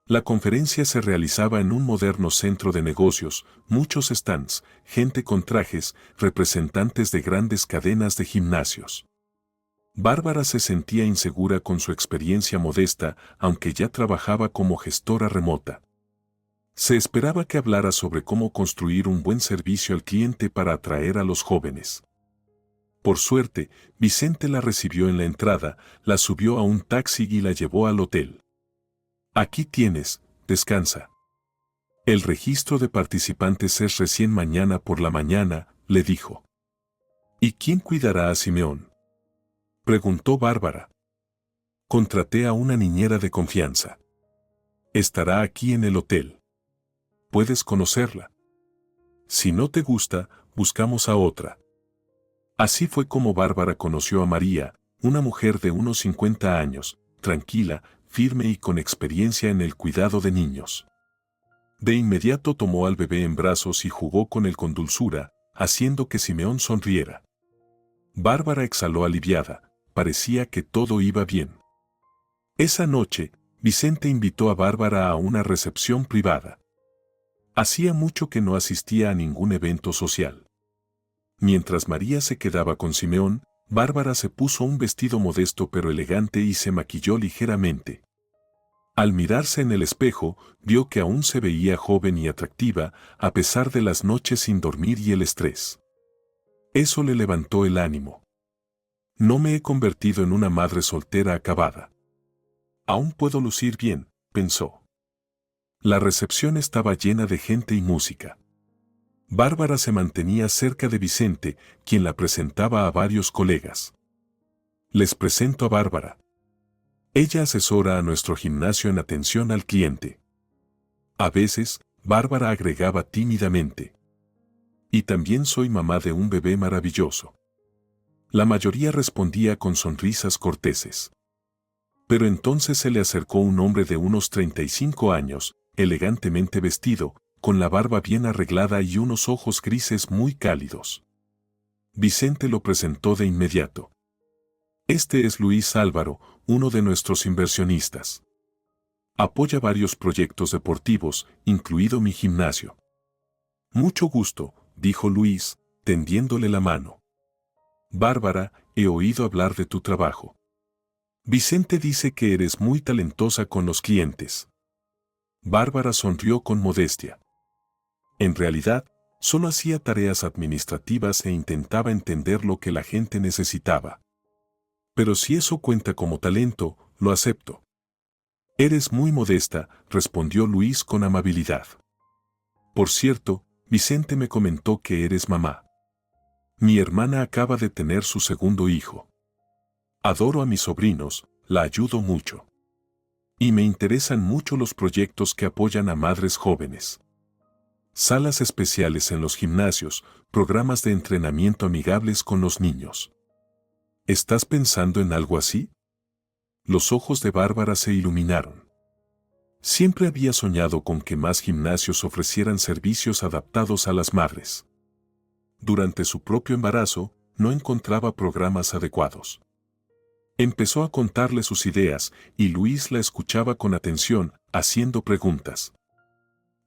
La conferencia se realizaba en un moderno centro de negocios, muchos stands, gente con trajes, representantes de grandes cadenas de gimnasios. Bárbara se sentía insegura con su experiencia modesta, aunque ya trabajaba como gestora remota. Se esperaba que hablara sobre cómo construir un buen servicio al cliente para atraer a los jóvenes. Por suerte, Vicente la recibió en la entrada, la subió a un taxi y la llevó al hotel. Aquí tienes, descansa. El registro de participantes es recién mañana por la mañana, le dijo. ¿Y quién cuidará a Simeón?, preguntó Bárbara. Contraté a una niñera de confianza. Estará aquí en el hotel. Puedes conocerla. Si no te gusta, buscamos a otra. Así fue como Bárbara conoció a María, una mujer de unos 50 años, tranquila, firme y con experiencia en el cuidado de niños. De inmediato tomó al bebé en brazos y jugó con él con dulzura, haciendo que Simeón sonriera. Bárbara exhaló aliviada, parecía que todo iba bien. Esa noche, Vicente invitó a Bárbara a una recepción privada. Hacía mucho que no asistía a ningún evento social. Mientras María se quedaba con Simeón, Bárbara se puso un vestido modesto pero elegante y se maquilló ligeramente. Al mirarse en el espejo, vio que aún se veía joven y atractiva, a pesar de las noches sin dormir y el estrés. Eso le levantó el ánimo. No me he convertido en una madre soltera acabada. Aún puedo lucir bien, pensó. La recepción estaba llena de gente y música. Bárbara se mantenía cerca de Vicente, quien la presentaba a varios colegas. Les presento a Bárbara. Ella asesora a nuestro gimnasio en atención al cliente. A veces, Bárbara agregaba tímidamente. Y también soy mamá de un bebé maravilloso. La mayoría respondía con sonrisas corteses. Pero entonces se le acercó un hombre de unos 35 años, elegantemente vestido, con la barba bien arreglada y unos ojos grises muy cálidos. Vicente lo presentó de inmediato. Este es Luis Álvaro, uno de nuestros inversionistas. Apoya varios proyectos deportivos, incluido mi gimnasio. Mucho gusto, dijo Luis, tendiéndole la mano. Bárbara, he oído hablar de tu trabajo. Vicente dice que eres muy talentosa con los clientes. Bárbara sonrió con modestia. En realidad, solo hacía tareas administrativas e intentaba entender lo que la gente necesitaba. Pero si eso cuenta como talento, lo acepto. Eres muy modesta, respondió Luis con amabilidad. Por cierto, Vicente me comentó que eres mamá. Mi hermana acaba de tener su segundo hijo. Adoro a mis sobrinos, la ayudo mucho. Y me interesan mucho los proyectos que apoyan a madres jóvenes. Salas especiales en los gimnasios, programas de entrenamiento amigables con los niños. ¿Estás pensando en algo así? Los ojos de Bárbara se iluminaron. Siempre había soñado con que más gimnasios ofrecieran servicios adaptados a las madres. Durante su propio embarazo, no encontraba programas adecuados. Empezó a contarle sus ideas y Luis la escuchaba con atención, haciendo preguntas.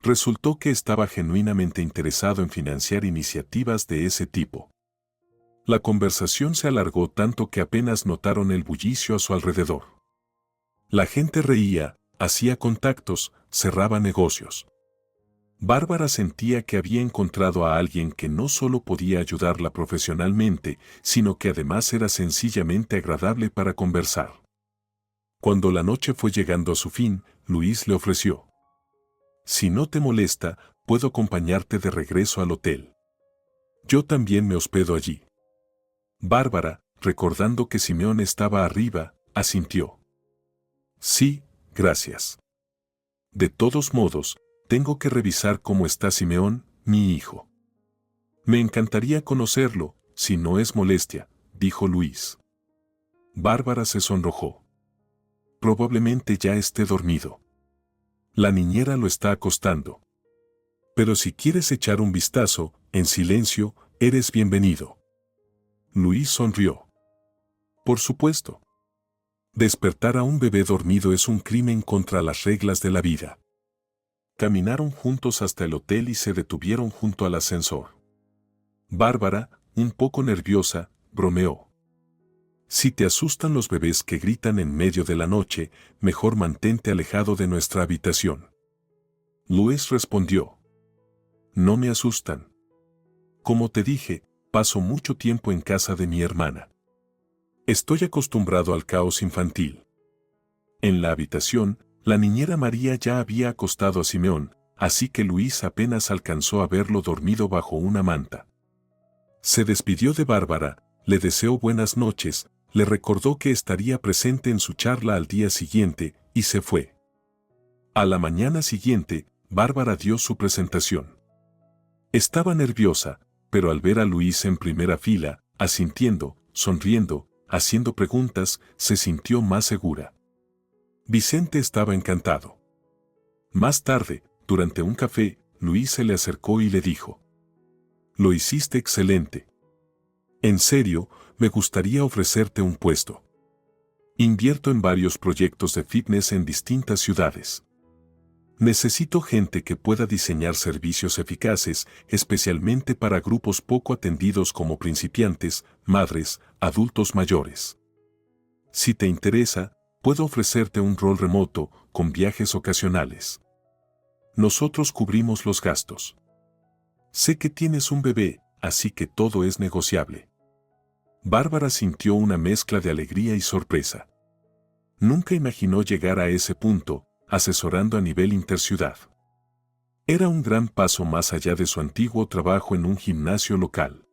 Resultó que estaba genuinamente interesado en financiar iniciativas de ese tipo. La conversación se alargó tanto que apenas notaron el bullicio a su alrededor. La gente reía, hacía contactos, cerraba negocios. Bárbara sentía que había encontrado a alguien que no solo podía ayudarla profesionalmente, sino que además era sencillamente agradable para conversar. Cuando la noche fue llegando a su fin, Luis le ofreció: si no te molesta, puedo acompañarte de regreso al hotel. Yo también me hospedo allí. Bárbara, recordando que Simeón estaba arriba, asintió. Sí, gracias. De todos modos, tengo que revisar cómo está Simeón, mi hijo. Me encantaría conocerlo, si no es molestia, dijo Luis. Bárbara se sonrojó. Probablemente ya esté dormido. La niñera lo está acostando. Pero si quieres echar un vistazo, en silencio, eres bienvenido. Luis sonrió. Por supuesto. Despertar a un bebé dormido es un crimen contra las reglas de la vida. Caminaron juntos hasta el hotel y se detuvieron junto al ascensor. Bárbara, un poco nerviosa, bromeó. Si te asustan los bebés que gritan en medio de la noche, mejor mantente alejado de nuestra habitación. Luis respondió. No me asustan. Como te dije, paso mucho tiempo en casa de mi hermana. Estoy acostumbrado al caos infantil. En la habitación, la niñera María ya había acostado a Simeón, así que Luis apenas alcanzó a verlo dormido bajo una manta. Se despidió de Bárbara, le deseó buenas noches, le recordó que estaría presente en su charla al día siguiente, y se fue. A la mañana siguiente, Bárbara dio su presentación. Estaba nerviosa, pero al ver a Luis en primera fila, asintiendo, sonriendo, haciendo preguntas, se sintió más segura. Vicente estaba encantado. Más tarde, durante un café, Luis se le acercó y le dijo: Lo hiciste excelente. En serio, me gustaría ofrecerte un puesto. Invierto en varios proyectos de fitness en distintas ciudades. Necesito gente que pueda diseñar servicios eficaces, especialmente para grupos poco atendidos como principiantes, madres, adultos mayores. Si te interesa, puedo ofrecerte un rol remoto, con viajes ocasionales. Nosotros cubrimos los gastos. Sé que tienes un bebé, así que todo es negociable. Bárbara sintió una mezcla de alegría y sorpresa. Nunca imaginó llegar a ese punto, asesorando a nivel interciudad. Era un gran paso más allá de su antiguo trabajo en un gimnasio local.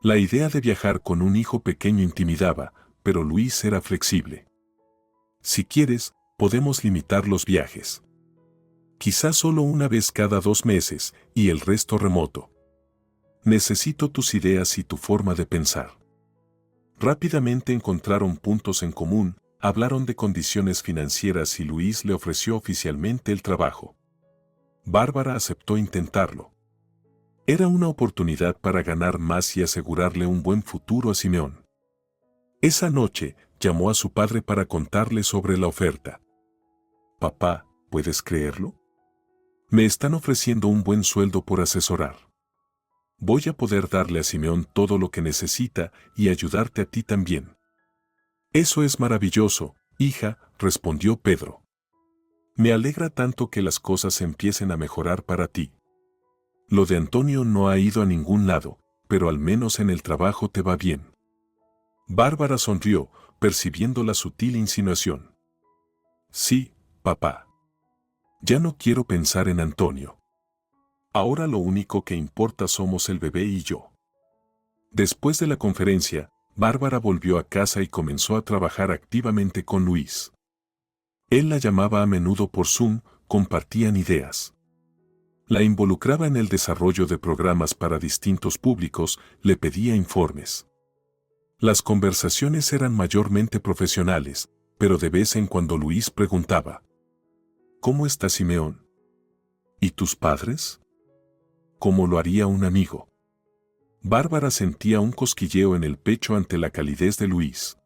La idea de viajar con un hijo pequeño intimidaba, pero Luis era flexible. Si quieres, podemos limitar los viajes. Quizás solo una vez cada 2 meses, y el resto remoto. Necesito tus ideas y tu forma de pensar. Rápidamente encontraron puntos en común, hablaron de condiciones financieras y Luis le ofreció oficialmente el trabajo. Bárbara aceptó intentarlo. Era una oportunidad para ganar más y asegurarle un buen futuro a Simeón. Esa noche, llamó a su padre para contarle sobre la oferta. Papá, ¿puedes creerlo? Me están ofreciendo un buen sueldo por asesorar. Voy a poder darle a Simeón todo lo que necesita y ayudarte a ti también. Eso es maravilloso, hija, respondió Pedro. Me alegra tanto que las cosas empiecen a mejorar para ti. Lo de Antonio no ha ido a ningún lado, pero al menos en el trabajo te va bien. Bárbara sonrió, percibiendo la sutil insinuación. Sí, papá. Ya no quiero pensar en Antonio. Ahora lo único que importa somos el bebé y yo. Después de la conferencia, Bárbara volvió a casa y comenzó a trabajar activamente con Luis. Él la llamaba a menudo por Zoom, compartían ideas. La involucraba en el desarrollo de programas para distintos públicos, le pedía informes. Las conversaciones eran mayormente profesionales, pero de vez en cuando Luis preguntaba: ¿Cómo está Simeón? ¿Y tus padres? Como lo haría un amigo. Bárbara sentía un cosquilleo en el pecho ante la calidez de Luis.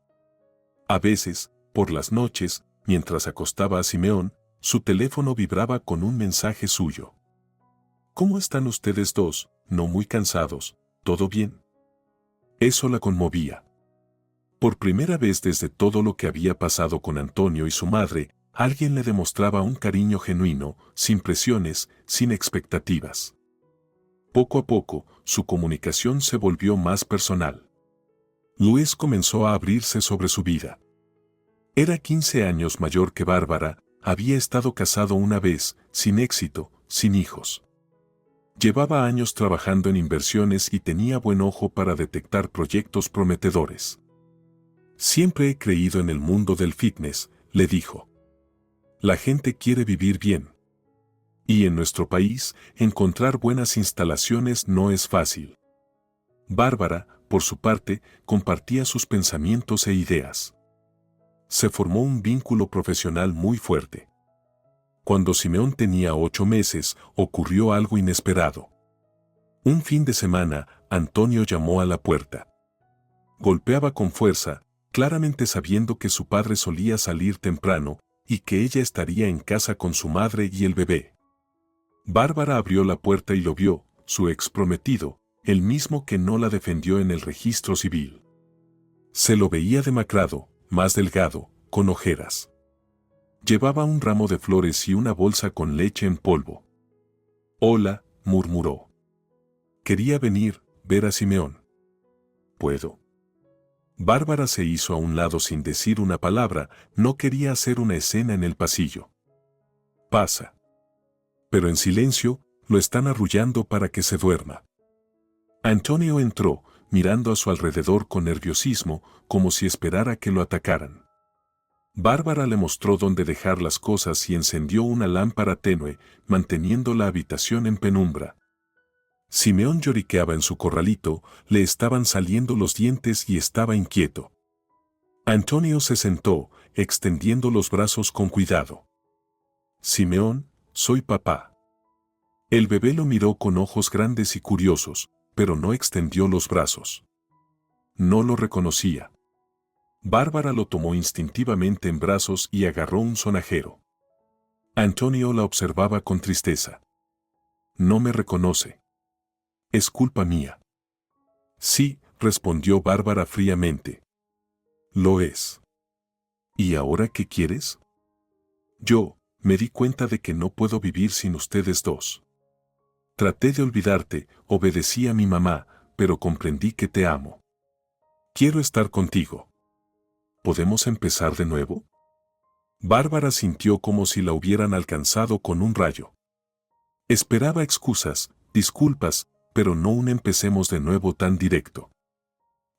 A veces, por las noches, mientras acostaba a Simeón, su teléfono vibraba con un mensaje suyo. ¿Cómo están ustedes dos? No muy cansados, ¿todo bien? Eso la conmovía. Por primera vez desde todo lo que había pasado con Antonio y su madre, alguien le demostraba un cariño genuino, sin presiones, sin expectativas. Poco a poco, su comunicación se volvió más personal. Luis comenzó a abrirse sobre su vida. Era 15 años mayor que Bárbara, había estado casado una vez, sin éxito, sin hijos. Llevaba años trabajando en inversiones y tenía buen ojo para detectar proyectos prometedores. Siempre he creído en el mundo del fitness, le dijo. La gente quiere vivir bien. Y en nuestro país, encontrar buenas instalaciones no es fácil. Bárbara, por su parte, compartía sus pensamientos e ideas. Se formó un vínculo profesional muy fuerte. Cuando Simeón tenía 8 meses, ocurrió algo inesperado. Un fin de semana, Antonio llamó a la puerta. Golpeaba con fuerza, claramente sabiendo que su padre solía salir temprano y que ella estaría en casa con su madre y el bebé. Bárbara abrió la puerta y lo vio, su ex prometido, el mismo que no la defendió en el registro civil. Se lo veía demacrado, más delgado, con ojeras. Llevaba un ramo de flores y una bolsa con leche en polvo. «Hola», murmuró. «Quería venir, ver a Simeón». «¿Puedo?». Bárbara se hizo a un lado sin decir una palabra, no quería hacer una escena en el pasillo. «Pasa». Pero en silencio, lo están arrullando para que se duerma. Antonio entró, mirando a su alrededor con nerviosismo, como si esperara que lo atacaran. Bárbara le mostró dónde dejar las cosas y encendió una lámpara tenue, manteniendo la habitación en penumbra. Simeón lloriqueaba en su corralito, le estaban saliendo los dientes y estaba inquieto. Antonio se sentó, extendiendo los brazos con cuidado. «Simeón, soy papá». El bebé lo miró con ojos grandes y curiosos, pero no extendió los brazos. No lo reconocía. Bárbara lo tomó instintivamente en brazos y agarró un sonajero. Antonio la observaba con tristeza. «No me reconoce. Es culpa mía». «Sí», respondió Bárbara fríamente. «Lo es». «¿Y ahora qué quieres?». «Yo, me di cuenta de que no puedo vivir sin ustedes dos. Traté de olvidarte, obedecí a mi mamá, pero comprendí que te amo. Quiero estar contigo. ¿Podemos empezar de nuevo?». Bárbara sintió como si la hubieran alcanzado con un rayo. Esperaba excusas, disculpas, pero no un empecemos de nuevo tan directo.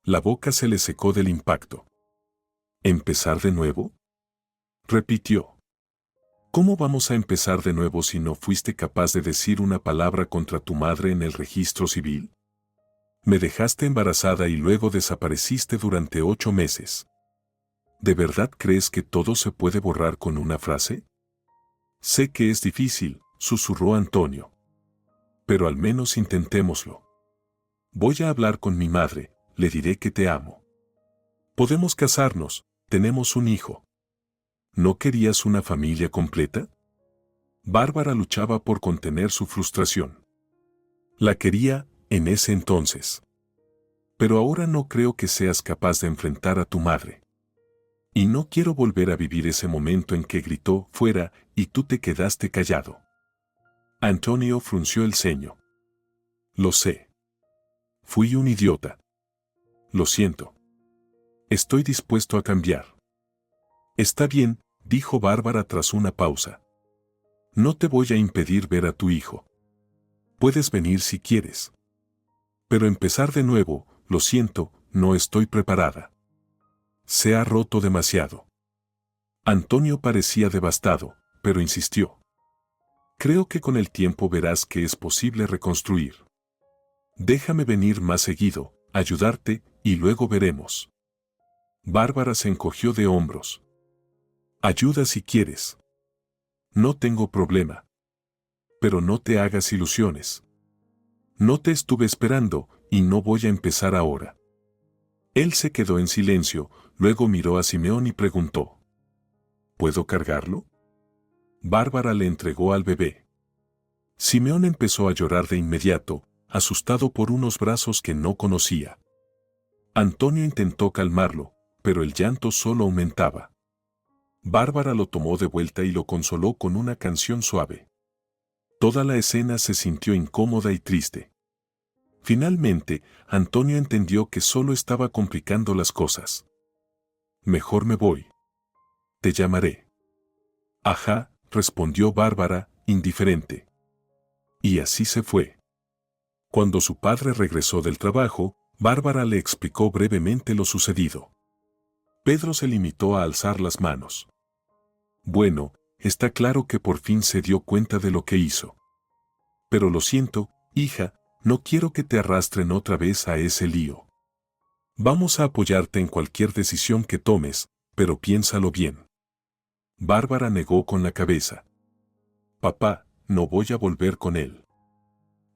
La boca se le secó del impacto. «¿Empezar de nuevo?», repitió. «¿Cómo vamos a empezar de nuevo si no fuiste capaz de decir una palabra contra tu madre en el registro civil? Me dejaste embarazada y luego desapareciste durante 8 meses. ¿De verdad crees que todo se puede borrar con una frase?». «Sé que es difícil», susurró Antonio. «Pero al menos intentémoslo. Voy a hablar con mi madre, le diré que te amo. Podemos casarnos, tenemos un hijo». ¿No querías una familia completa?». Bárbara luchaba por contener su frustración. La quería, en ese entonces. «Pero ahora no creo que seas capaz de enfrentar a tu madre. Y no quiero volver a vivir ese momento en que gritó fuera y tú te quedaste callado». Antonio frunció el ceño. «Lo sé. Fui un idiota. Lo siento. Estoy dispuesto a cambiar». «Está bien», dijo Bárbara tras una pausa. No te voy a impedir ver a tu hijo. Puedes venir si quieres. Pero empezar de nuevo, lo siento, no estoy preparada. Se ha roto demasiado. Antonio parecía devastado, pero insistió. Creo que con el tiempo verás que es posible reconstruir. Déjame venir más seguido, ayudarte, y luego veremos. Bárbara se encogió de hombros. Ayuda si quieres. No tengo problema. Pero no te hagas ilusiones. No te estuve esperando, y no voy a empezar ahora. Él se quedó en silencio, luego miró a Simeón y preguntó. ¿Puedo cargarlo? Bárbara le entregó al bebé. Simeón empezó a llorar de inmediato, asustado por unos brazos que no conocía. Antonio intentó calmarlo, pero el llanto solo aumentaba. Bárbara lo tomó de vuelta y lo consoló con una canción suave. Toda la escena se sintió incómoda y triste. Finalmente, Antonio entendió que solo estaba complicando las cosas. Mejor me voy. Te llamaré. Ajá, respondió Bárbara, indiferente. Y así se fue. Cuando su padre regresó del trabajo, Bárbara le explicó brevemente lo sucedido. Pedro se limitó a alzar las manos. Bueno, está claro que por fin se dio cuenta de lo que hizo. Pero lo siento, hija, no quiero que te arrastren otra vez a ese lío. Vamos a apoyarte en cualquier decisión que tomes, pero piénsalo bien. Bárbara negó con la cabeza. Papá, no voy a volver con él.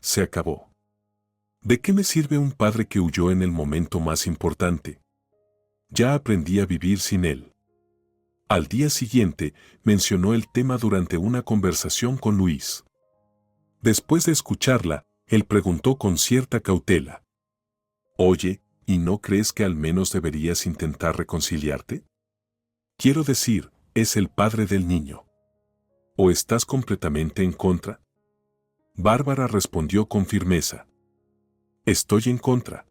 Se acabó. ¿De qué me sirve un padre que huyó en el momento más importante? Ya aprendí a vivir sin él. Al día siguiente, mencionó el tema durante una conversación con Luis. Después de escucharla, él preguntó con cierta cautela. Oye, ¿y no crees que al menos deberías intentar reconciliarte? Quiero decir, es el padre del niño. ¿O estás completamente en contra? Bárbara respondió con firmeza. Estoy en contra.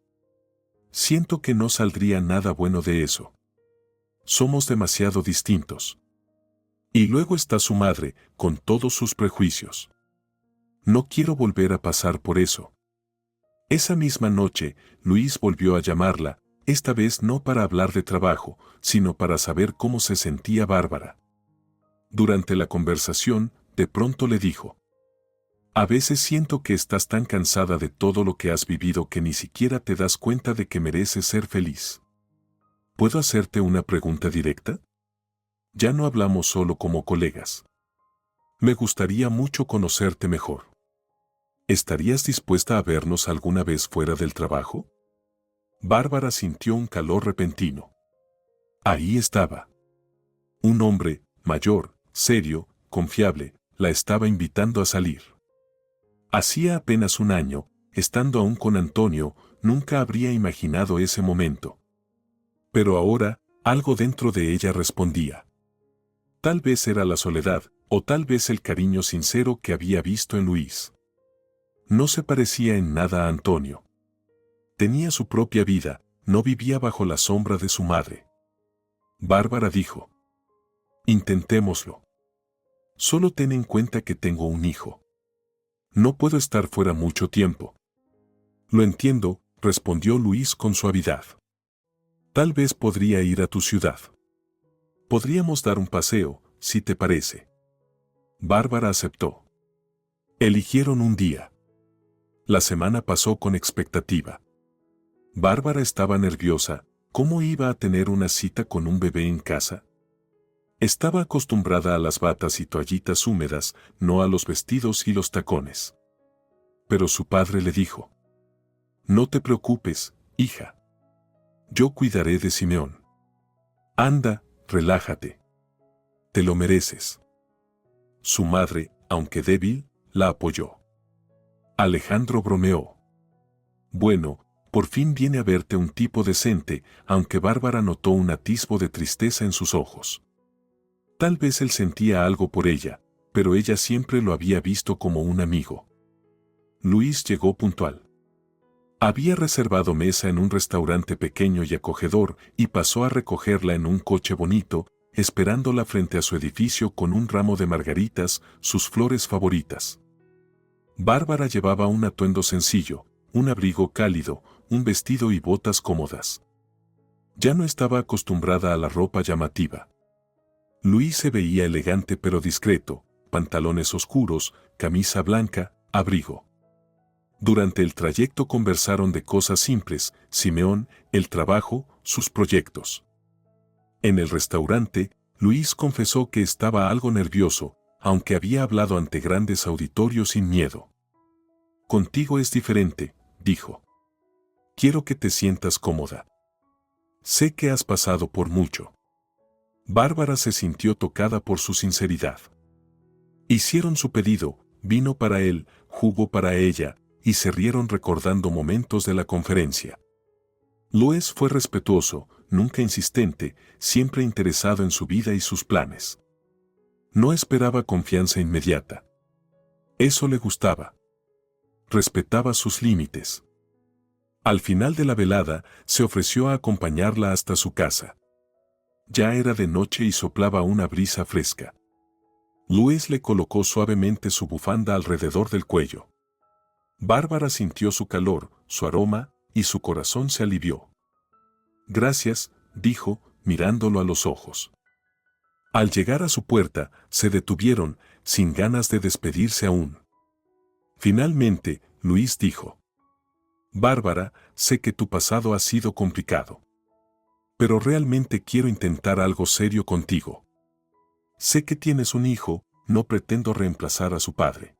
Siento que no saldría nada bueno de eso. Somos demasiado distintos. Y luego está su madre, con todos sus prejuicios. No quiero volver a pasar por eso. Esa misma noche, Luis volvió a llamarla, esta vez no para hablar de trabajo, sino para saber cómo se sentía Bárbara. Durante la conversación, de pronto le dijo. A veces siento que estás tan cansada de todo lo que has vivido que ni siquiera te das cuenta de que mereces ser feliz. ¿Puedo hacerte una pregunta directa? Ya no hablamos solo como colegas. Me gustaría mucho conocerte mejor. ¿Estarías dispuesta a vernos alguna vez fuera del trabajo? Bárbara sintió un calor repentino. Ahí estaba. Un hombre, mayor, serio, confiable, la estaba invitando a salir. Hacía apenas un año, estando aún con Antonio, nunca habría imaginado ese momento. Pero ahora, algo dentro de ella respondía. Tal vez era la soledad, o tal vez el cariño sincero que había visto en Luis. No se parecía en nada a Antonio. Tenía su propia vida, no vivía bajo la sombra de su madre. Bárbara dijo. Intentémoslo. Solo ten en cuenta que tengo un hijo. No puedo estar fuera mucho tiempo. Lo entiendo, respondió Luis con suavidad. Tal vez podría ir a tu ciudad. Podríamos dar un paseo, si te parece. Bárbara aceptó. Eligieron un día. La semana pasó con expectativa. Bárbara estaba nerviosa. ¿Cómo iba a tener una cita con un bebé en casa? Estaba acostumbrada a las batas y toallitas húmedas, no a los vestidos y los tacones. Pero su padre le dijo. No te preocupes, hija. Yo cuidaré de Simeón. Anda, relájate. Te lo mereces. Su madre, aunque débil, la apoyó. Alejandro bromeó. Bueno, por fin viene a verte un tipo decente, aunque Bárbara notó un atisbo de tristeza en sus ojos. Tal vez él sentía algo por ella, pero ella siempre lo había visto como un amigo. Luis llegó puntual. Había reservado mesa en un restaurante pequeño y acogedor y pasó a recogerla en un coche bonito, esperándola frente a su edificio con un ramo de margaritas, sus flores favoritas. Bárbara llevaba un atuendo sencillo, un abrigo cálido, un vestido y botas cómodas. Ya no estaba acostumbrada a la ropa llamativa. Luis se veía elegante pero discreto, pantalones oscuros, camisa blanca, abrigo. Durante el trayecto conversaron de cosas simples, Simeón, el trabajo, sus proyectos. En el restaurante, Luis confesó que estaba algo nervioso, aunque había hablado ante grandes auditorios sin miedo. Contigo es diferente, dijo. Quiero que te sientas cómoda. Sé que has pasado por mucho. Bárbara se sintió tocada por su sinceridad. Hicieron su pedido, vino para él, jugo para ella, y se rieron recordando momentos de la conferencia. Luis fue respetuoso, nunca insistente, siempre interesado en su vida y sus planes. No esperaba confianza inmediata. Eso le gustaba. Respetaba sus límites. Al final de la velada, se ofreció a acompañarla hasta su casa. Ya era de noche y soplaba una brisa fresca. Luis le colocó suavemente su bufanda alrededor del cuello. Bárbara sintió su calor, su aroma, y su corazón se alivió. Gracias, dijo, mirándolo a los ojos. Al llegar a su puerta, se detuvieron, sin ganas de despedirse aún. Finalmente, Luis dijo: Bárbara, sé que tu pasado ha sido complicado. Pero realmente quiero intentar algo serio contigo. Sé que tienes un hijo, no pretendo reemplazar a su padre.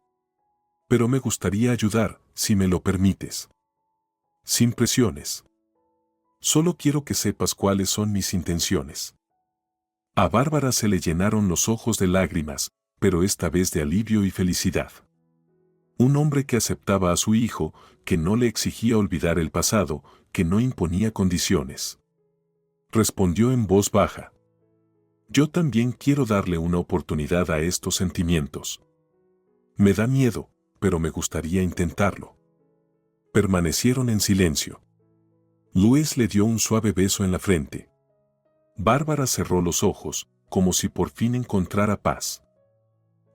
Pero me gustaría ayudar, si me lo permites. Sin presiones. Solo quiero que sepas cuáles son mis intenciones. A Bárbara se le llenaron los ojos de lágrimas, pero esta vez de alivio y felicidad. Un hombre que aceptaba a su hijo, que no le exigía olvidar el pasado, que no imponía condiciones. Respondió en voz baja: Yo también quiero darle una oportunidad a estos sentimientos. Me da miedo, pero me gustaría intentarlo. Permanecieron en silencio. Luis le dio un suave beso en la frente. Bárbara cerró los ojos, como si por fin encontrara paz.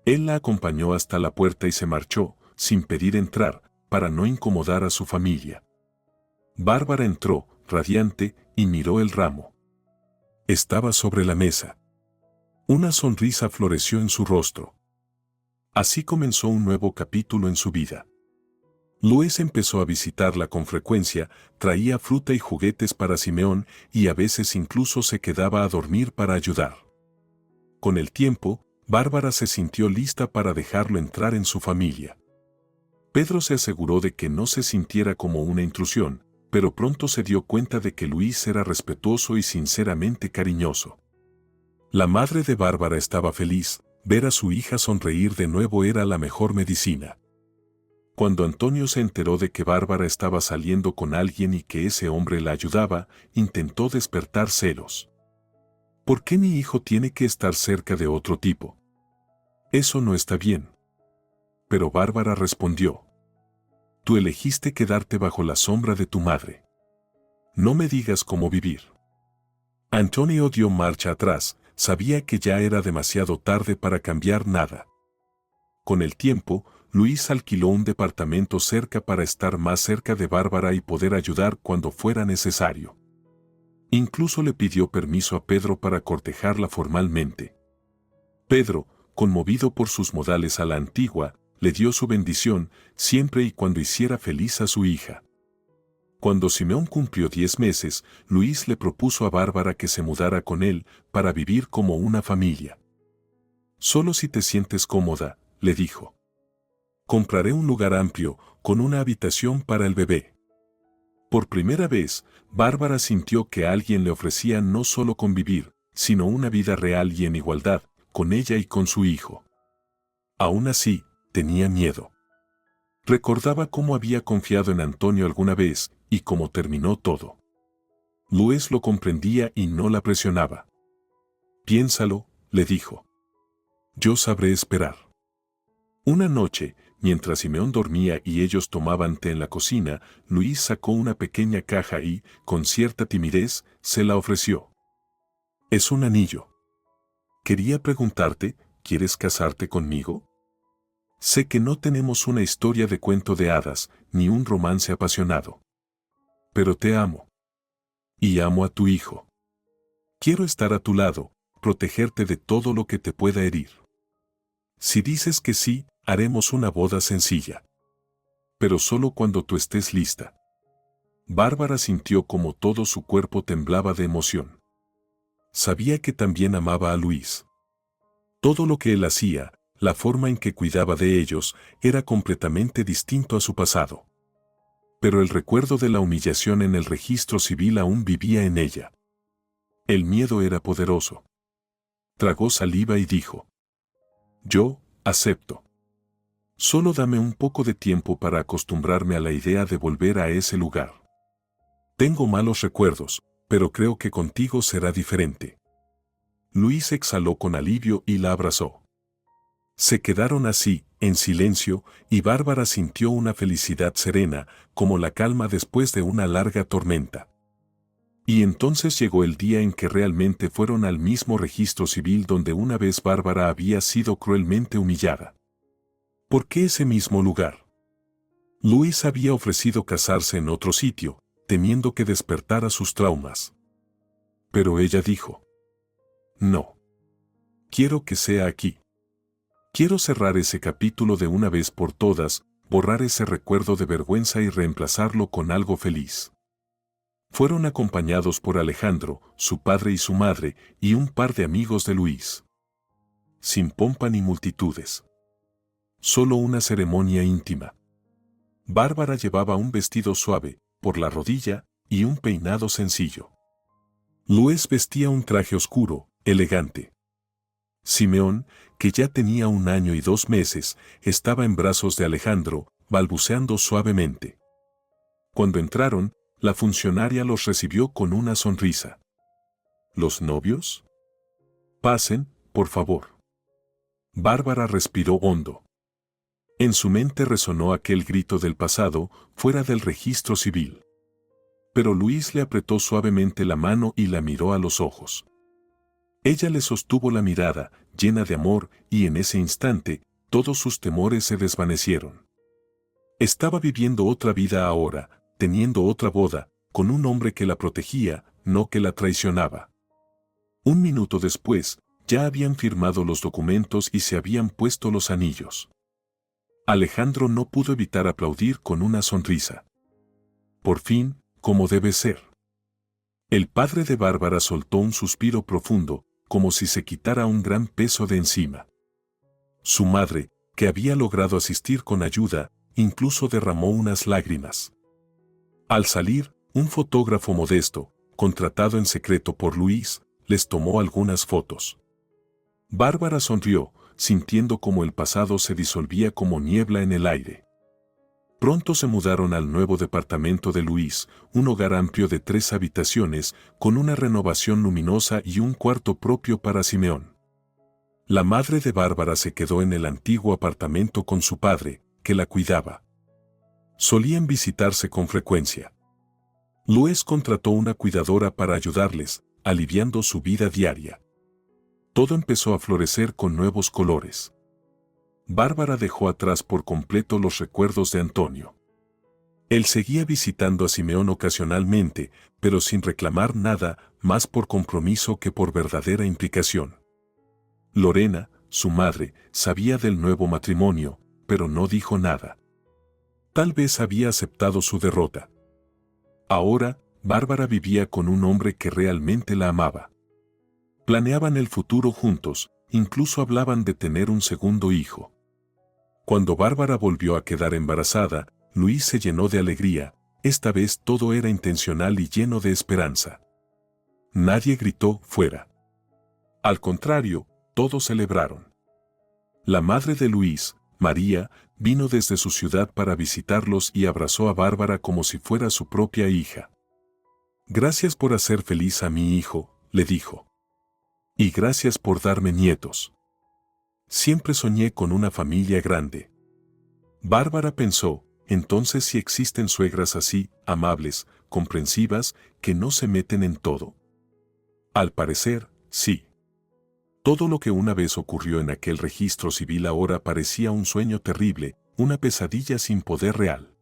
Él la acompañó hasta la puerta y se marchó, sin pedir entrar, para no incomodar a su familia. Bárbara entró, radiante, y miró el ramo. Estaba sobre la mesa. Una sonrisa floreció en su rostro. Así comenzó un nuevo capítulo en su vida. Luis empezó a visitarla con frecuencia, traía fruta y juguetes para Simeón y a veces incluso se quedaba a dormir para ayudar. Con el tiempo, Bárbara se sintió lista para dejarlo entrar en su familia. Pedro se aseguró de que no se sintiera como una intrusión, pero pronto se dio cuenta de que Luis era respetuoso y sinceramente cariñoso. La madre de Bárbara estaba feliz, ver a su hija sonreír de nuevo era la mejor medicina. Cuando Antonio se enteró de que Bárbara estaba saliendo con alguien y que ese hombre la ayudaba, intentó despertar celos. ¿Por qué mi hijo tiene que estar cerca de otro tipo? Eso no está bien. Pero Bárbara respondió: Tú elegiste quedarte bajo la sombra de tu madre. No me digas cómo vivir. Antonio dio marcha atrás, sabía que ya era demasiado tarde para cambiar nada. Con el tiempo, Luis alquiló un departamento cerca para estar más cerca de Bárbara y poder ayudar cuando fuera necesario. Incluso le pidió permiso a Pedro para cortejarla formalmente. Pedro, conmovido por sus modales a la antigua, le dio su bendición siempre y cuando hiciera feliz a su hija. Cuando Simeón cumplió 10 meses, Luis le propuso a Bárbara que se mudara con él para vivir como una familia. Solo si te sientes cómoda, le dijo. Compraré un lugar amplio, con una habitación para el bebé. Por primera vez, Bárbara sintió que alguien le ofrecía no solo convivir, sino una vida real y en igualdad, con ella y con su hijo. Aún así, tenía miedo. Recordaba cómo había confiado en Antonio alguna vez, y cómo terminó todo. Luis lo comprendía y no la presionaba. Piénsalo, le dijo. Yo sabré esperar. Una noche, mientras Simeón dormía y ellos tomaban té en la cocina, Luis sacó una pequeña caja y, con cierta timidez, se la ofreció. Es un anillo. Quería preguntarte, ¿quieres casarte conmigo? Sé que no tenemos una historia de cuento de hadas, ni un romance apasionado. Pero te amo. Y amo a tu hijo. Quiero estar a tu lado, protegerte de todo lo que te pueda herir. Si dices que sí, haremos una boda sencilla. Pero solo cuando tú estés lista. Bárbara sintió como todo su cuerpo temblaba de emoción. Sabía que también amaba a Luis. Todo lo que él hacía, la forma en que cuidaba de ellos, era completamente distinto a su pasado. Pero el recuerdo de la humillación en el registro civil aún vivía en ella. El miedo era poderoso. Tragó saliva y dijo: yo, acepto. Solo dame un poco de tiempo para acostumbrarme a la idea de volver a ese lugar. Tengo malos recuerdos, pero creo que contigo será diferente. Luis exhaló con alivio y la abrazó. Se quedaron así, en silencio, y Bárbara sintió una felicidad serena, como la calma después de una larga tormenta. Y entonces llegó el día en que realmente fueron al mismo registro civil donde una vez Bárbara había sido cruelmente humillada. ¿Por qué ese mismo lugar? Luis había ofrecido casarse en otro sitio, temiendo que despertara sus traumas. Pero ella dijo: no. Quiero que sea aquí. Quiero cerrar ese capítulo de una vez por todas, borrar ese recuerdo de vergüenza y reemplazarlo con algo feliz. Fueron acompañados por Alejandro, su padre y su madre, y un par de amigos de Luis. Sin pompa ni multitudes. Solo una ceremonia íntima. Bárbara llevaba un vestido suave, por la rodilla, y un peinado sencillo. Luis vestía un traje oscuro, elegante. Simeón, que ya tenía 1 año y 2 meses, estaba en brazos de Alejandro, balbuceando suavemente. Cuando entraron, la funcionaria los recibió con una sonrisa. ¿Los novios? Pasen, por favor. Bárbara respiró hondo. En su mente resonó aquel grito del pasado, fuera del registro civil. Pero Luis le apretó suavemente la mano y la miró a los ojos. Ella le sostuvo la mirada, llena de amor, y en ese instante, todos sus temores se desvanecieron. Estaba viviendo otra vida ahora, teniendo otra boda, con un hombre que la protegía, no que la traicionaba. 1 minuto después, ya habían firmado los documentos y se habían puesto los anillos. Alejandro no pudo evitar aplaudir con una sonrisa. Por fin, como debe ser. El padre de Bárbara soltó un suspiro profundo, como si se quitara un gran peso de encima. Su madre, que había logrado asistir con ayuda, incluso derramó unas lágrimas. Al salir, un fotógrafo modesto, contratado en secreto por Luis, les tomó algunas fotos. Bárbara sonrió, sintiendo cómo el pasado se disolvía como niebla en el aire. Pronto se mudaron al nuevo departamento de Luis, un hogar amplio de 3 habitaciones, con una renovación luminosa y un cuarto propio para Simeón. La madre de Bárbara se quedó en el antiguo apartamento con su padre, que la cuidaba. Solían visitarse con frecuencia. Luis contrató una cuidadora para ayudarles, aliviando su vida diaria. Todo empezó a florecer con nuevos colores. Bárbara dejó atrás por completo los recuerdos de Antonio. Él seguía visitando a Simeón ocasionalmente, pero sin reclamar nada, más por compromiso que por verdadera implicación. Lorena, su madre, sabía del nuevo matrimonio, pero no dijo nada. Tal vez había aceptado su derrota. Ahora, Bárbara vivía con un hombre que realmente la amaba. Planeaban el futuro juntos, incluso hablaban de tener un segundo hijo. Cuando Bárbara volvió a quedar embarazada, Luis se llenó de alegría, esta vez todo era intencional y lleno de esperanza. Nadie gritó fuera. Al contrario, todos celebraron. La madre de Luis, María, vino desde su ciudad para visitarlos y abrazó a Bárbara como si fuera su propia hija. Gracias por hacer feliz a mi hijo, le dijo. Y gracias por darme nietos. Siempre soñé con una familia grande. Bárbara pensó, entonces si existen suegras así, amables, comprensivas, que no se meten en todo. Al parecer, sí. Todo lo que una vez ocurrió en aquel registro civil ahora parecía un sueño terrible, una pesadilla sin poder real.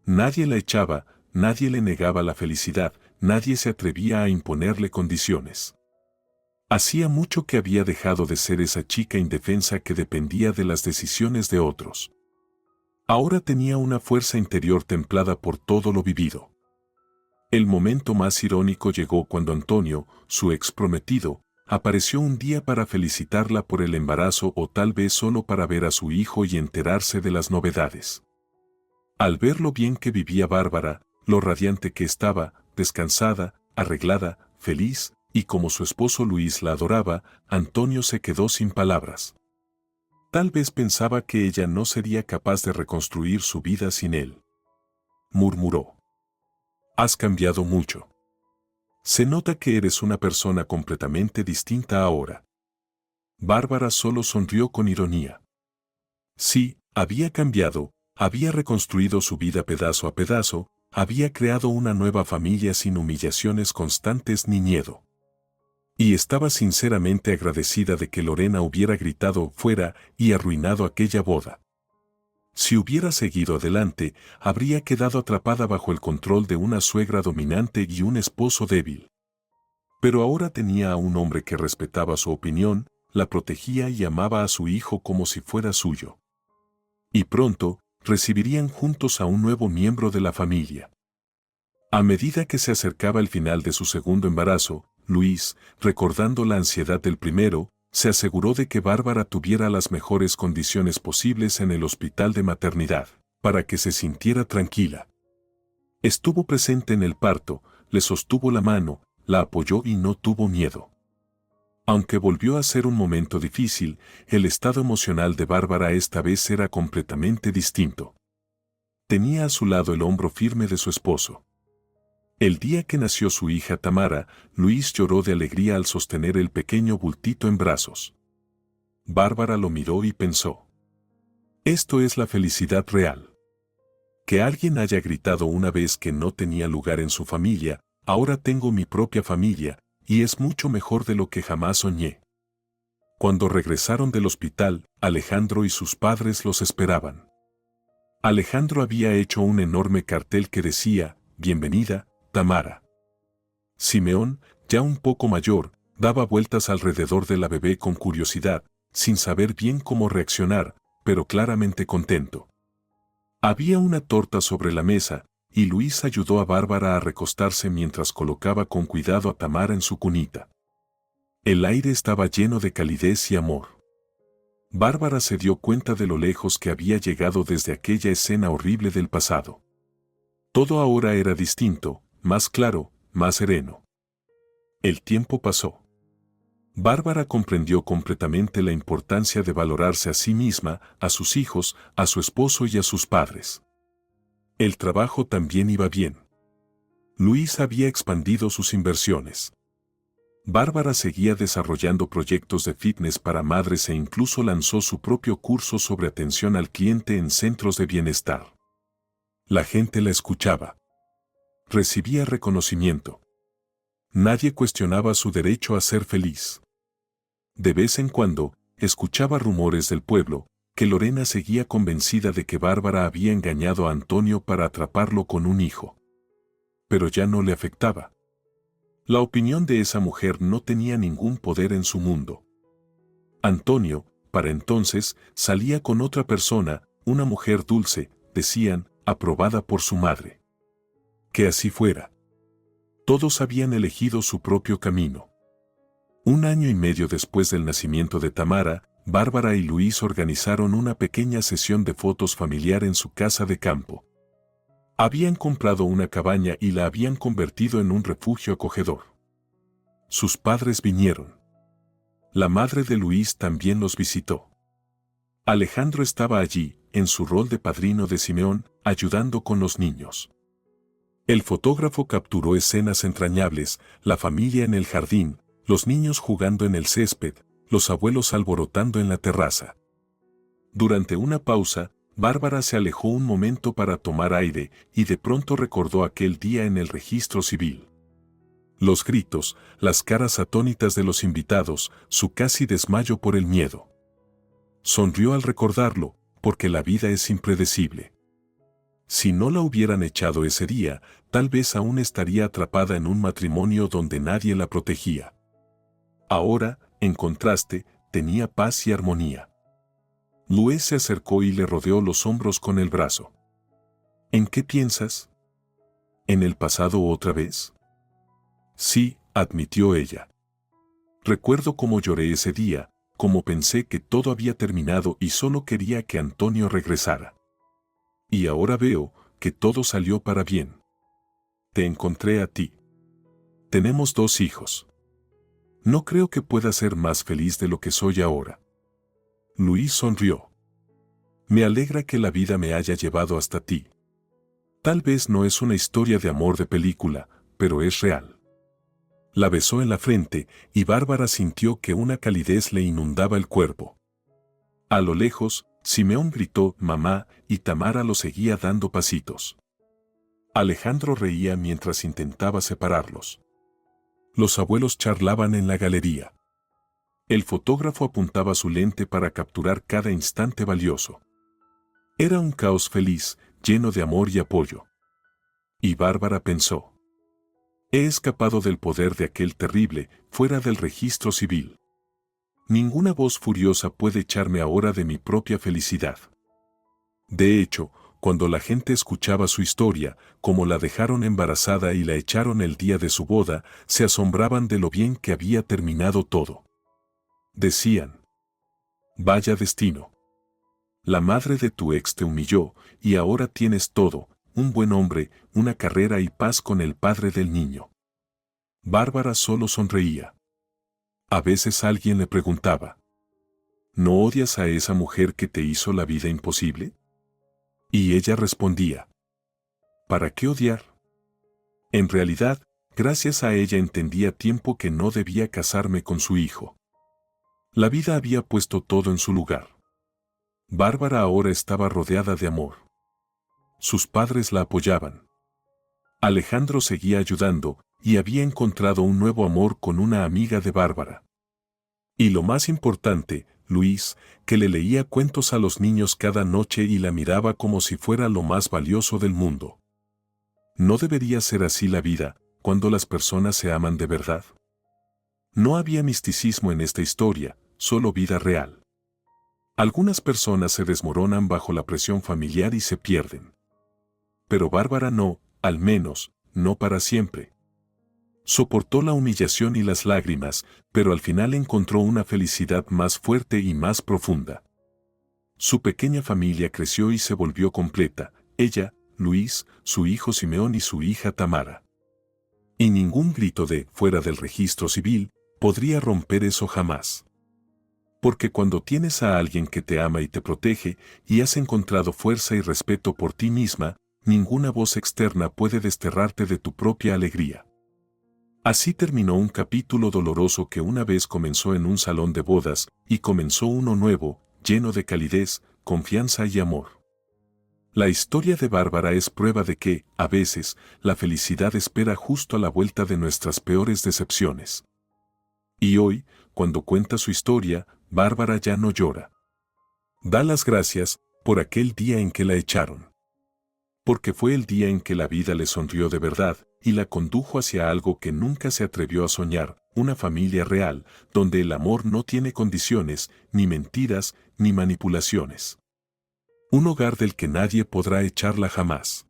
Nadie la echaba, nadie le negaba la felicidad, nadie se atrevía a imponerle condiciones. Hacía mucho que había dejado de ser esa chica indefensa que dependía de las decisiones de otros. Ahora tenía una fuerza interior templada por todo lo vivido. El momento más irónico llegó cuando Antonio, su ex prometido, apareció un día para felicitarla por el embarazo o tal vez solo para ver a su hijo y enterarse de las novedades. Al ver lo bien que vivía Bárbara, lo radiante que estaba, descansada, arreglada, feliz, y como su esposo Luis la adoraba, Antonio se quedó sin palabras. Tal vez pensaba que ella no sería capaz de reconstruir su vida sin él. Murmuró. Has cambiado mucho. Se nota que eres una persona completamente distinta ahora. Bárbara solo sonrió con ironía. Sí, había cambiado, había reconstruido su vida pedazo a pedazo, había creado una nueva familia sin humillaciones constantes ni miedo. Y estaba sinceramente agradecida de que Lorena hubiera gritado fuera y arruinado aquella boda. Si hubiera seguido adelante, habría quedado atrapada bajo el control de una suegra dominante y un esposo débil. Pero ahora tenía a un hombre que respetaba su opinión, la protegía y amaba a su hijo como si fuera suyo. Y pronto, recibirían juntos a un nuevo miembro de la familia. A medida que se acercaba el final de su segundo embarazo, Luis, recordando la ansiedad del primero, se aseguró de que Bárbara tuviera las mejores condiciones posibles en el hospital de maternidad, para que se sintiera tranquila. Estuvo presente en el parto, le sostuvo la mano, la apoyó y no tuvo miedo. Aunque volvió a ser un momento difícil, el estado emocional de Bárbara esta vez era completamente distinto. Tenía a su lado el hombro firme de su esposo. El día que nació su hija Tamara, Luis lloró de alegría al sostener el pequeño bultito en brazos. Bárbara lo miró y pensó. Esto es la felicidad real. Que alguien haya gritado una vez que no tenía lugar en su familia, ahora tengo mi propia familia, y es mucho mejor de lo que jamás soñé. Cuando regresaron del hospital, Alejandro y sus padres los esperaban. Alejandro había hecho un enorme cartel que decía, «Bienvenida, Tamara». Simeón, ya un poco mayor, daba vueltas alrededor de la bebé con curiosidad, sin saber bien cómo reaccionar, pero claramente contento. Había una torta sobre la mesa, y Luis ayudó a Bárbara a recostarse mientras colocaba con cuidado a Tamara en su cunita. El aire estaba lleno de calidez y amor. Bárbara se dio cuenta de lo lejos que había llegado desde aquella escena horrible del pasado. Todo ahora era distinto, más claro, más sereno. El tiempo pasó. Bárbara comprendió completamente la importancia de valorarse a sí misma, a sus hijos, a su esposo y a sus padres. El trabajo también iba bien. Luis había expandido sus inversiones. Bárbara seguía desarrollando proyectos de fitness para madres e incluso lanzó su propio curso sobre atención al cliente en centros de bienestar. La gente la escuchaba. Recibía reconocimiento. Nadie cuestionaba su derecho a ser feliz. De vez en cuando, escuchaba rumores del pueblo, que Lorena seguía convencida de que Bárbara había engañado a Antonio para atraparlo con un hijo. Pero ya no le afectaba. La opinión de esa mujer no tenía ningún poder en su mundo. Antonio, para entonces, salía con otra persona, una mujer dulce, decían, aprobada por su madre. Que así fuera. Todos habían elegido su propio camino. 1 año y medio después del nacimiento de Tamara, Bárbara y Luis organizaron una pequeña sesión de fotos familiar en su casa de campo. Habían comprado una cabaña y la habían convertido en un refugio acogedor. Sus padres vinieron. La madre de Luis también los visitó. Alejandro estaba allí, en su rol de padrino de Simeón, ayudando con los niños. El fotógrafo capturó escenas entrañables, la familia en el jardín, los niños jugando en el césped, los abuelos alborotando en la terraza. Durante una pausa, Bárbara se alejó un momento para tomar aire y de pronto recordó aquel día en el registro civil. Los gritos, las caras atónitas de los invitados, su casi desmayo por el miedo. Sonrió al recordarlo, porque la vida es impredecible. Si no la hubieran echado ese día, tal vez aún estaría atrapada en un matrimonio donde nadie la protegía. Ahora, en contraste, tenía paz y armonía. Luis se acercó y le rodeó los hombros con el brazo. ¿En qué piensas? ¿En el pasado otra vez? Sí, admitió ella. Recuerdo cómo lloré ese día, cómo pensé que todo había terminado y solo quería que Antonio regresara. Y ahora veo que todo salió para bien. Te encontré a ti. Tenemos 2 hijos. No creo que pueda ser más feliz de lo que soy ahora. Luis sonrió. Me alegra que la vida me haya llevado hasta ti. Tal vez no es una historia de amor de película, pero es real. La besó en la frente y Bárbara sintió que una calidez le inundaba el cuerpo. A lo lejos, Simeón gritó «mamá» y Tamara lo seguía dando pasitos. Alejandro reía mientras intentaba separarlos. Los abuelos charlaban en la galería. El fotógrafo apuntaba su lente para capturar cada instante valioso. Era un caos feliz, lleno de amor y apoyo. Y Bárbara pensó: he escapado del poder de aquel terrible, fuera del registro civil. Ninguna voz furiosa puede echarme ahora de mi propia felicidad. De hecho, cuando la gente escuchaba su historia, como la dejaron embarazada y la echaron el día de su boda, se asombraban de lo bien que había terminado todo. Decían: vaya destino. La madre de tu ex te humilló, y ahora tienes todo, un buen hombre, una carrera y paz con el padre del niño. Bárbara solo sonreía. A veces alguien le preguntaba: ¿no odias a esa mujer que te hizo la vida imposible? Y ella respondía: ¿para qué odiar? En realidad, gracias a ella entendí a tiempo que no debía casarme con su hijo. La vida había puesto todo en su lugar. Bárbara ahora estaba rodeada de amor. Sus padres la apoyaban. Alejandro seguía ayudando, y había encontrado un nuevo amor con una amiga de Bárbara. Y lo más importante, Luis, que le leía cuentos a los niños cada noche y la miraba como si fuera lo más valioso del mundo. ¿No debería ser así la vida, cuando las personas se aman de verdad? No había misticismo en esta historia, solo vida real. Algunas personas se desmoronan bajo la presión familiar y se pierden. Pero Bárbara no, al menos, no para siempre. Soportó la humillación y las lágrimas, pero al final encontró una felicidad más fuerte y más profunda. Su pequeña familia creció y se volvió completa, ella, Luis, su hijo Simeón y su hija Tamara. Y ningún grito de «fuera del registro civil» podría romper eso jamás. Porque cuando tienes a alguien que te ama y te protege, y has encontrado fuerza y respeto por ti misma, ninguna voz externa puede desterrarte de tu propia alegría. Así terminó un capítulo doloroso que una vez comenzó en un salón de bodas, y comenzó uno nuevo, lleno de calidez, confianza y amor. La historia de Bárbara es prueba de que, a veces, la felicidad espera justo a la vuelta de nuestras peores decepciones. Y hoy, cuando cuenta su historia, Bárbara ya no llora. Da las gracias por aquel día en que la echaron. Porque fue el día en que la vida le sonrió de verdad y la condujo hacia algo que nunca se atrevió a soñar, una familia real, donde el amor no tiene condiciones, ni mentiras, ni manipulaciones. Un hogar del que nadie podrá echarla jamás.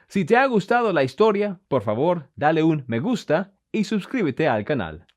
Si te ha gustado la historia, por favor, dale un me gusta y suscríbete al canal.